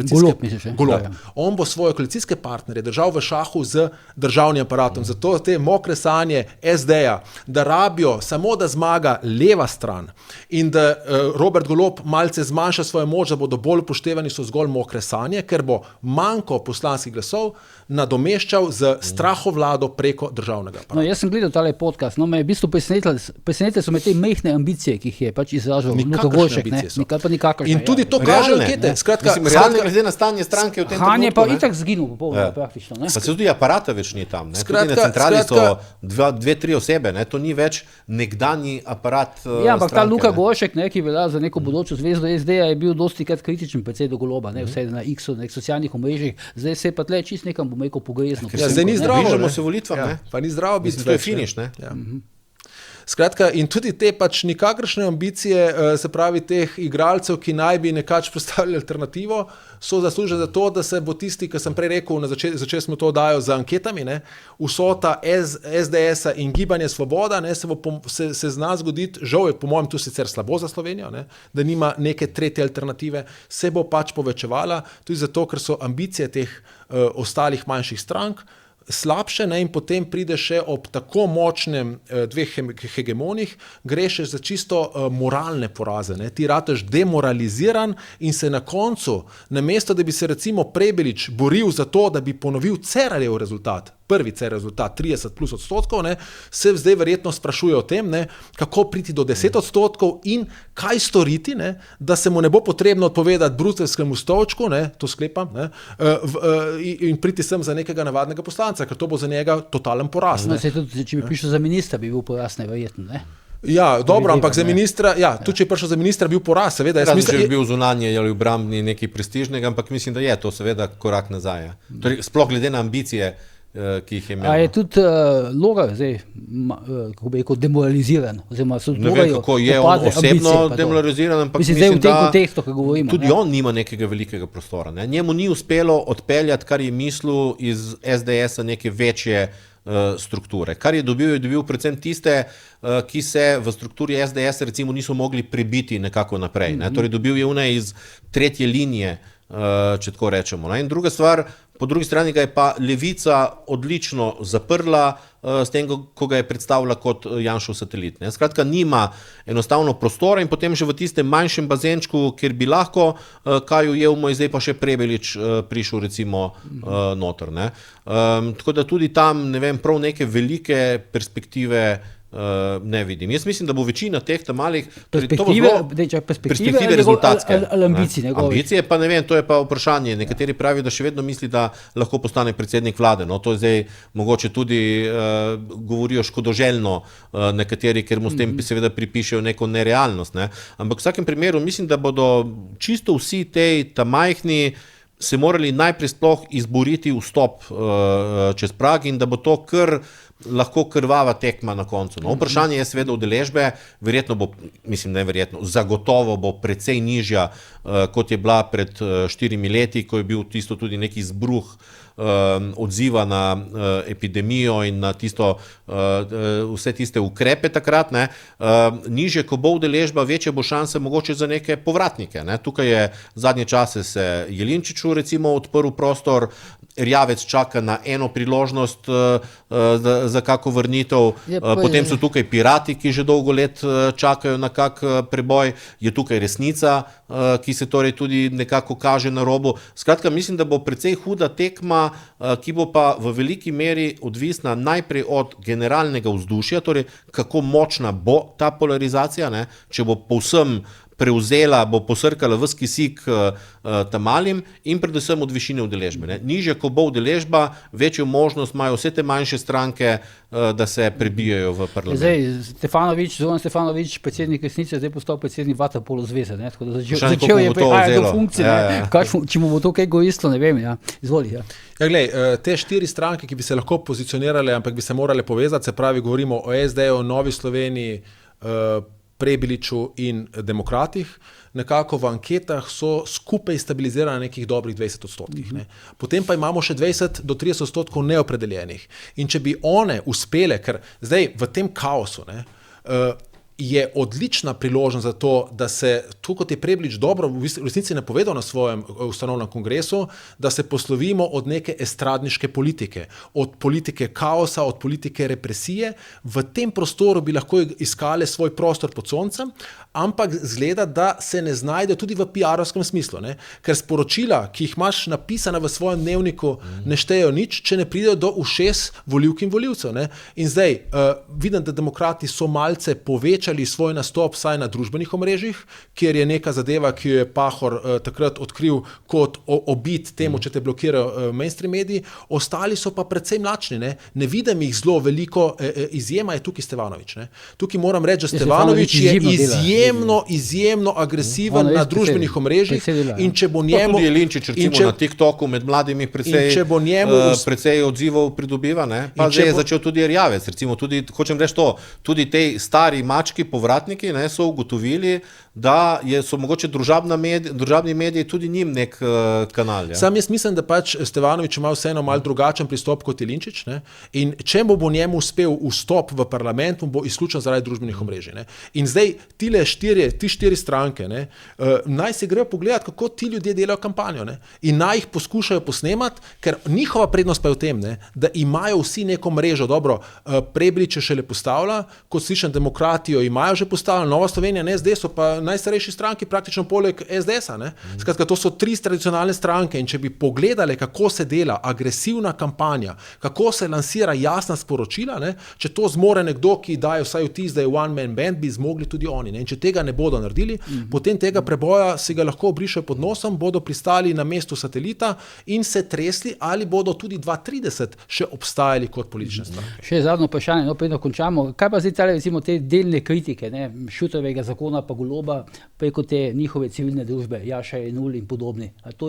koalicijske partnerje držal v šahu z državnim aparatom. Zato te mokre sanje SD-ja, da rabijo samo, da zmaga leva stran in da Robert Golob malce zmanjša svojo moč, da bodo bolj upoštevani, so zgolj mokre sanje, ker bo manjko poslanskih glasov nadomeščal z strahovlado preko državnega aparata. No, jaz sem gledal tale podcast, me je v bistvu presenetile so me te mehne ambicije, ki jih je pač izražal Luka Goršek. In tudi to kaže ankete. Realne glede na stanje stranke v tem trenutku. Han je pa itak zginil popolnoma praktično. Pa se tudi aparata več ni tam. Tudi na centrali so 2-3 osebe, to ni več nekdanji aparat stranke. Ja, ampak ta Luka Goršek, ki velja za neko bodočo zvezdo SD-ja, je bil dostikrat kritičen predsej do Goloba, vse na X-u, na socialnih omrežjih, zdaj se pa tle čist nekam bom rekel pogrezno. Ja, zdaj ni zdravo. Bližamo se volitvam, pa ni zdravo biti. To je finiš, ne? Ja. Skratka, in tudi te pač nikakršne ambicije, se pravi teh igralcev, ki naj bi nekač predstavljali alternativo, so zaslužili za to, da se bo tisti, ki sem prej rekel, začeli smo to oddajo z anketami, vsota SDS-a in Gibanje Svoboda, se zna zgoditi, žal je po mojem tu sicer slabo za Slovenijo, da nima neke tretje alternative, se bo pač povečevala, tudi zato, ker so ambicije teh ostalih manjših strank slabše, in potem pride še ob tako močnem dveh hegemonih, greš za čisto moralne poraze. Ti rataš demoraliziran in se na koncu, namesto da bi se recimo Prebelič boril za to, da bi ponovil Cerarjev rezultat, prvi rezultat 30 plus odstotkov, se zdaj verjetno sprašuje o tem, kako priti do 10 odstotkov in kaj storiti, da se mu ne bo potrebno odpovedati bruselskemu stolčku, to sklepam, in priti sem za nekega navadnega poslanca, ker to bo za njega totalen poraz. Tudi, če bi prišel za ministra, bi bil poraz neverjetno, Ja, dobro, ampak za ministra, tudi če je prišel za ministra, bil poraz, seveda. Če bi bil zunanje ali obrambni nekaj prestižnega, ampak mislim, da je to seveda korak nazaj. Torej, sploh glede na ambicije ki jih je imel. A je tudi Logar zdaj, kako bi rekel, demoraliziran? Oziroma, ne vem, kako je on osebno demoraliziran, ampak mislim, zdaj v tem kontekstu, ko govorimo. Tudi on nima nekega velikega prostora. Ne? Njemu ni uspelo odpeljati, kar je mislil iz SDS-a neke večje strukture. Kar je dobil predvsem tiste, ki se v strukturi SDS recimo niso mogli prebiti nekako naprej. Ne? Torej dobil je une iz tretje linije, če tako rečemo. Ne? In druga stvar, po drugi strani ga je pa Levica odlično zaprla s tem, ko ga je predstavila kot Janšov satelit. Ne? Skratka, nima enostavno prostora in potem že v tistem manjšem bazenčku, kjer bi lahko kaj ujel, mu je zdaj pa še Prebelič prišel recimo noter. Ne? Tako da tudi tam, ne vem, prav neke velike perspektive ne vidim. Jaz mislim, da bo večina teh malih perspektive rezultatske. Ambicije pa ne vem, to je pa vprašanje. Nekateri pravijo, da še vedno misli, da lahko postane predsednik vlade. No, to je zdaj mogoče tudi govorijo škodoželjno nekateri, ker mu s tem seveda pripišejo neko nerealnost. Ne? Ampak v vsakem primeru mislim, da bodo čisto vsi ta majhni se morali najprej sploh izboriti vstop čez prag in da bo to lahko krvava tekma na koncu. No, vprašanje je seveda udeležbe, verjetno bo, mislim, neverjetno, zagotovo bo precej nižja, kot je bila pred 4 leti, ko je bil tisto tudi neki izbruh odziva na epidemijo in na tisto, vse tiste ukrepe takrat. Ne. Nižje, ko bo udeležba, večja bo šansa mogoče za neke povratnike. Ne. Tukaj je zadnje čase se Jelinčiču recimo odprl prostor, Erjavec čaka na eno priložnost za kako vrnitev, potem so tukaj Pirati, ki že dolgo let čakajo na kak preboj, je tukaj Resnica, ki se torej tudi nekako kaže na robu. Skratka, mislim, da bo precej huda tekma, ki bo pa v veliki meri odvisna najprej od generalnega vzdušja, torej kako močna bo ta polarizacija, ne? Če bo povsem prevzela, bo posrkala ves kisik malim in predvsem od višine udeležbe. Ne? Nižje, ko bo udeležba, večjo možnost imajo vse te manjše stranke, da se prebijajo v parlament. Zdaj, Zoran Stefanović, predsednik Resnice, zdaj postal predsednik Vaterpolo zveze, ne? Tako da začel je prihajati do funkcije. Ja. Če mu bo to kaj koristilo, ne vem. Ja. Izvoli. Ja. Ja, glej, te 4 stranke, ki bi se lahko pozicionirale, ampak bi se morale povezati, se pravi, govorimo o SD-ju, Novi Sloveniji, Prebiliču in Demokratih, nekako v anketah so skupaj stabilizirane na nekih dobrih 20%. Ne. Potem pa imamo še 20 do 30% neopredeljenih. In če bi one uspele, ker zdaj v tem kaosu, ne, je odlična priložnost za to, da se, tu kot je Prebilič dobro v resnici napovedal na svojem ustanovnem kongresu, da se poslovimo od neke estradniške politike, od politike kaosa, od politike represije. V tem prostoru bi lahko iskali svoj prostor pod soncem, ampak zgleda, da se ne znajde tudi v PR-ovskem smislu. Ne? Ker sporočila, ki jih imaš napisana v svojem dnevniku, ne štejejo nič, če ne pridejo do ušes volivk in volivcev. Ne? In zdaj, vidim, da Demokrati so malce povečali svoj nastop vsaj na družbenih omrežjih, kjer je neka zadeva, ki jo je Pahor takrat odkril kot obit temu, če te blokirajo mainstream mediji. Ostali so pa precej mlačni. Ne vidim jih zelo veliko, izjema je tukaj Stevanović. Ne? Tukaj moram reči, da Stevanović je izjemno agresiven na družbenih omrežjih in če bo njemu... Tudi Jelinčič recimo na TikToku med mladimi precej odzivov pridobiva, ne? Pa zdaj je začel tudi Erjavec, recimo tudi, hočem reči to, tudi tej stari mački, povratniki, ne, so ugotovili, da so mogoče družabni mediji tudi njim nek kanal. Ja? Sam jaz mislim, da pač Stevanović ima vseeno malo drugačen pristop kot Jelinčič, ne? In če bo njemu uspel vstop v parlament, bo izključen zaradi družbenih omrežij. Ne? In zdaj ti 4 stranke, ne, naj se grejo pogledati, kako ti ljudje delajo kampanjo, ne, in naj jih poskušajo posnemati, ker njihova prednost pa je v tem, ne, da imajo vsi neko mrežo. Dobro, Prebilič je šele postavlja, kot slišim, Demokratijo imajo že postavljeno, Nova Slovenija, ne, zdaj so pa najstarejši stranki praktično poleg SDS-a. Ne. Skratka, to so 3 tradicionalne stranke in če bi pogledali, kako se dela agresivna kampanja, kako se lansira jasna sporočila, ne, če to zmore nekdo, ki daje vsaj vtis, da je one man band, bi zmogli tudi oni. Ne. In če tega ne bodo naredili, potem tega preboja si ga lahko obrišejo pod nosom, bodo pristali na mestu satelita in se tresli, ali bodo tudi 2030 še obstajali kot politične stranke. Še zadnjo vprašanje, preden končamo. Kaj pa zdaj recimo te delne kritike, ne, Šuterjevega zakona pa Goloba preko te njihove civilne družbe, Jaša Jenull in podobni. A to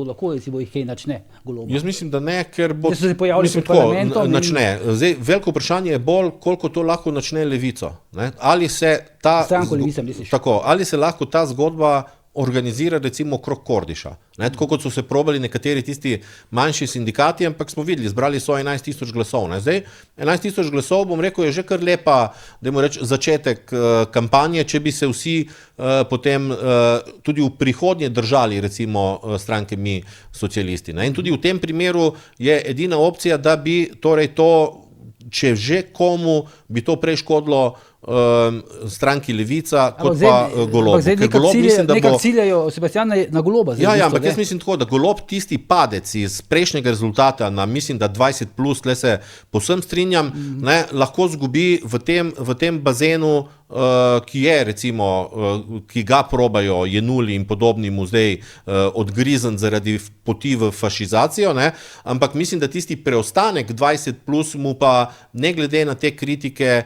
lahko recimo jih kaj načne Goloba? Jaz mislim, da ne, ker bo... Da so se pojavili pred tako, parlamentom načne. Zdaj, veliko vprašanje je bolj, koliko to lahko načne Levico. Ne? Ali se ta... Stranko Levica, misliš? Tako, ali se lahko ta zgodba organizira recimo okrog Kordiša. Ne, tako kot so se probali nekateri tisti manjši sindikati, ampak smo videli, zbrali so 11,000 glasov. Ne. Zdaj, 11,000 glasov, bom rekel, je že kar lepa, dajmo reči, začetek kampanje, če bi se vsi potem tudi v prihodnje držali, recimo, stranke Mi socialisti. Ne. In tudi v tem primeru je edina opcija, da bi torej to, če že komu, bi to prej škodilo stranki Levica, kot pa Golobu. Nekak ciljajo Sebastiana na Goloba. Ampak jaz mislim tako, da Golob tisti padec iz prejšnjega rezultata na, mislim, da 20+, tle se povsem strinjam, ne, lahko zgubi v tem bazenu, ki je recimo, ki ga probajo Jenull in podobni mu zdaj odgrizen zaradi poti v fašizacijo, ne, ampak mislim, da tisti preostanek 20+, mu pa ne glede na te kritike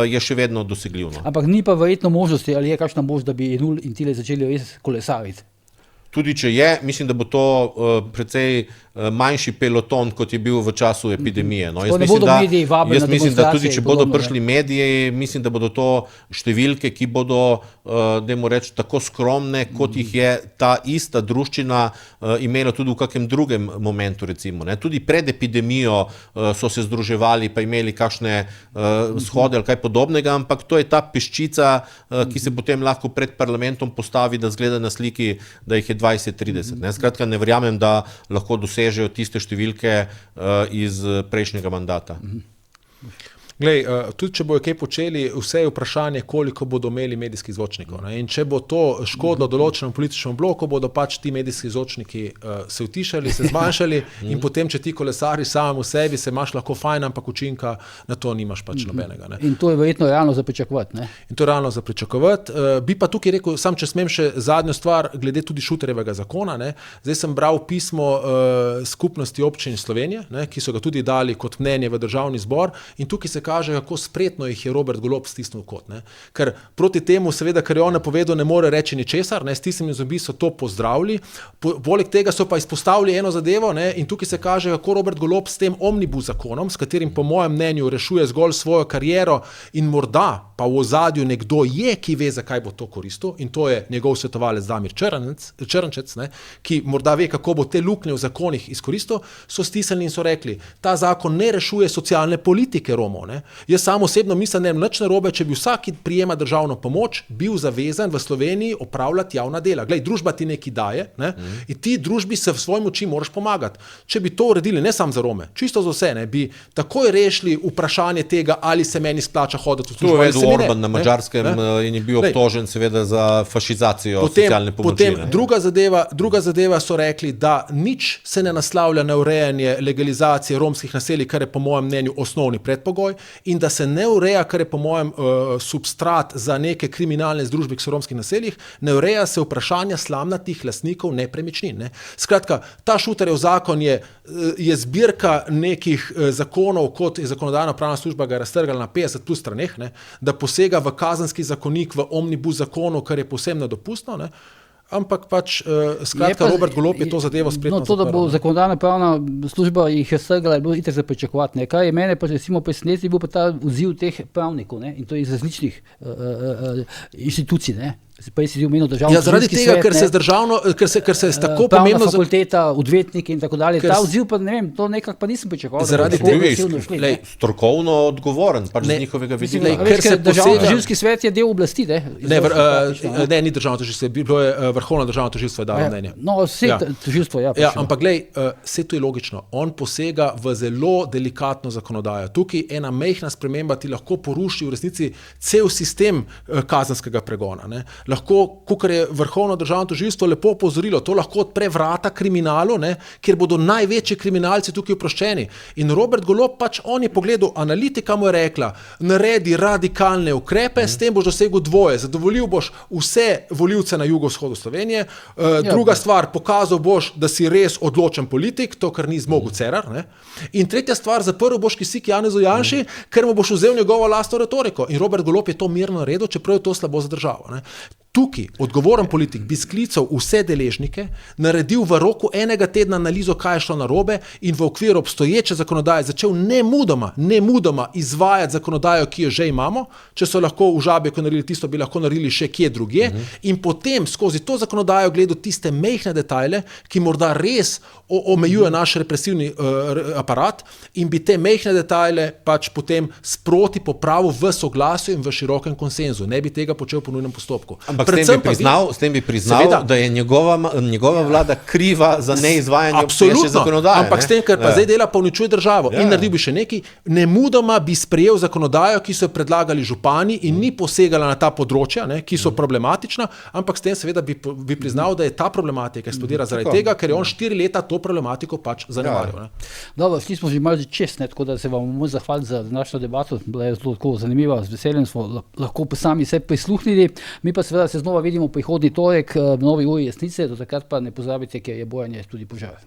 je še vedno dosegljiv. No. Ampak ni pa verjetno možnosti, ali je kakšna možnost, da bi Jenull in Tile začeli res kolesariti? Tudi če je, mislim, da bo to precej manjši peloton, kot je bil v času epidemije. No, jaz mislim, da tudi če bodo prišli mediji, mislim, da bodo to številke, ki bodo, dajmo reči, tako skromne, kot jih je ta ista druščina imela tudi v kakem drugem momentu, recimo. Ne. Tudi pred epidemijo so se združevali, pa imeli kakšne shode ali kaj podobnega, ampak to je ta peščica, ki se potem lahko pred parlamentom postavi, da zgleda na sliki, da jih je 20-30. Skratka, ne verjamem, da lahko dosežejo tiste številke iz prejšnjega mandata. Glej, tudi če bojo kaj počeli, vse je vprašanje, koliko bodo imeli medijskih zvočnikov. Ne? In če bo to škodilo določenemu političnemu bloku, bodo pač ti medijski zvočniki se utišali, se zmanjšali in potem, če ti kolesari samem v sebi, se imaš lahko fajn, ampak učinka na to nimaš pač nobenega. Ne? In to je verjetno realno za pričakovati. Ne? In to je realno za pričakovati. Bi pa tukaj rekel, sam če smem še zadnjo stvar, glede tudi Šuterjevega zakona. Ne? Zdaj sem bral pismo skupnosti občin Slovenije, ne? Ki so ga tudi dali kot mnenje v državni zbor in tukaj se kaže, kako spretno jih je Robert Golob stisnil kot. Ne? Ker proti temu, seveda, kar je on napovedal, ne more reči ničesar, ne? Stisnjeni zobi so to pozdravili, poleg tega so pa izpostavili eno zadevo, ne? In tukaj se kaže, kako Robert Golob s tem omnibus zakonom, s katerim po mojem mnenju rešuje zgolj svojo kariero in morda pa v ozadju nekdo je, ki ve, zakaj bo to koristil, in to je njegov svetovalec Damir Črnčec, ne? Ki morda ve, kako bo te luknje v zakonih izkoristil, so stisnili in so rekli, ta zakon ne rešuje socialne politike Romov. Ne? Jaz sam osebno mislim, da je nič narobe, če bi vsak, ki prijema državno pomoč, bil zavezan v Sloveniji opravljati javna dela. Glej, družba ti nekaj daje, ne? In ti družbi se v svoj moči moraš pomagati. Če bi to uredili ne samo za Rome, čisto za vse, ne? Bi takoj rešili vprašanje tega, ali se meni splača hoditi v službo. To je vedel Orban na Madžarskem in je bil obtožen seveda za fašizacijo socialne pomoči. Potem druga zadeva so rekli, da nič se ne naslavlja na urejanje legalizacije romskih naselij, kar je po mojem mnenju osnovni predpogoj, in da se ne ureja, kar je po mojem substrat za neke kriminalne združbe, ki so v romskih naseljih, ne ureja se vprašanja slamnatih lastnikov nepremičnin. Ne? Skratka, ta Šuterjev zakon je zbirka nekih zakonov, kot je zakonodajno-pravna služba ga raztrgala na 50+ straneh, ne? Da posega v kazenski zakonik, v omnibus zakonu, kar je povsem nedopustno, ne? Ampak pač, skratka, Robert Golob je to zadevo spretno zaprl. To, da bo zakonodajno-pravna služba jih raztrgala, je bilo itak za pričakovati. Kaj je mene pa recimo presenetilo, je bil pa ta odziv teh pravnikov, ne? In to iz različnih inštitucij, ne? Prej si omenil državno-tožilski svet, ker se s tako pomembno fakulteta, odvetniki in tako dalje. Ta odziv pa ne vem, to nekako pa nisem pričakoval. Zaradi tega je strokovno odgovoren, pač z njihovega vidika. Državno-tožilski svet je del oblasti, ne? Ne, ni državno-tožilstvo, bilo je vrhovno državno tožilstvo je dalo mnenje. No, vse tožilstvo, ja. Ampak glej, vse to je logično. On posega v zelo delikatno zakonodajo. Tukaj ena majhna sprememba ti lahko poruši v resnici cel sistem kazenskega pregona, ne? lahko, kakor je Vrhovno državno tožilstvo lepo opozorilo, to lahko odpre vrata kriminalu, ne, kjer bodo največji kriminalci tukaj oproščeni. In Robert Golob pač, on je pogledal, analitika mu je rekla, naredi radikalne ukrepe, s tem boš dosegel dvoje, zadovoljil boš vse volivce na jugovzhodu Slovenije, druga stvar, pokazal boš, da si res odločen politik, to, kar ni zmogel Cerar, ne. In tretja stvar, zaprl boš kisik Janezu Janši, ker mu boš vzel njegovo lastno retoriko. In Robert Golob je to mirno naredil, čeprav je to slabo za državo. Ne. Tukaj odgovoren politik bi sklical vse deležnike, naredil v roku enega tedna analizo, kaj je šlo narobe in v okviru obstoječe zakonodaje začel nemudoma izvajati zakonodajo, ki jo že imamo, če so lahko v Žabjeku naredili tisto, bi lahko naredili še kje drugje, in potem skozi to zakonodajo gledal tiste mehne detajle, ki morda res omejuje naš represivni aparat, in bi te mehne detajle pač potem sproti popravil v soglasju in v širokem konsenzu. Ne bi tega počel po nujnem postopku. Ampak s tem bi priznal, seveda, da je njegova vlada kriva za neizvajanje obstoječe zakonodaje. Ampak s tem, ker pa zdaj dela, pa uničuje državo. In naredil bi še nekaj, nemudoma bi sprejel zakonodajo, ki so jo predlagali župani in ni posegala na ta področja, ne, ki so problematična, ampak s tem seveda bi priznal, da je ta problematika eksplodira zaradi tega, ker je on 4 leta to problematiko pač zanemaril. Dobro, šli smo že malo čez, tako da se vam bomo zahvaliti za današnjo debato, bila je zelo zanimiva, z veseljem smo lahko sami se prisluhnili. Mi pa seveda se znova vidimo prihodnji torek v novi uri Jesnice, do takrat pa ne pozabite, ker je bojanje tudi požar.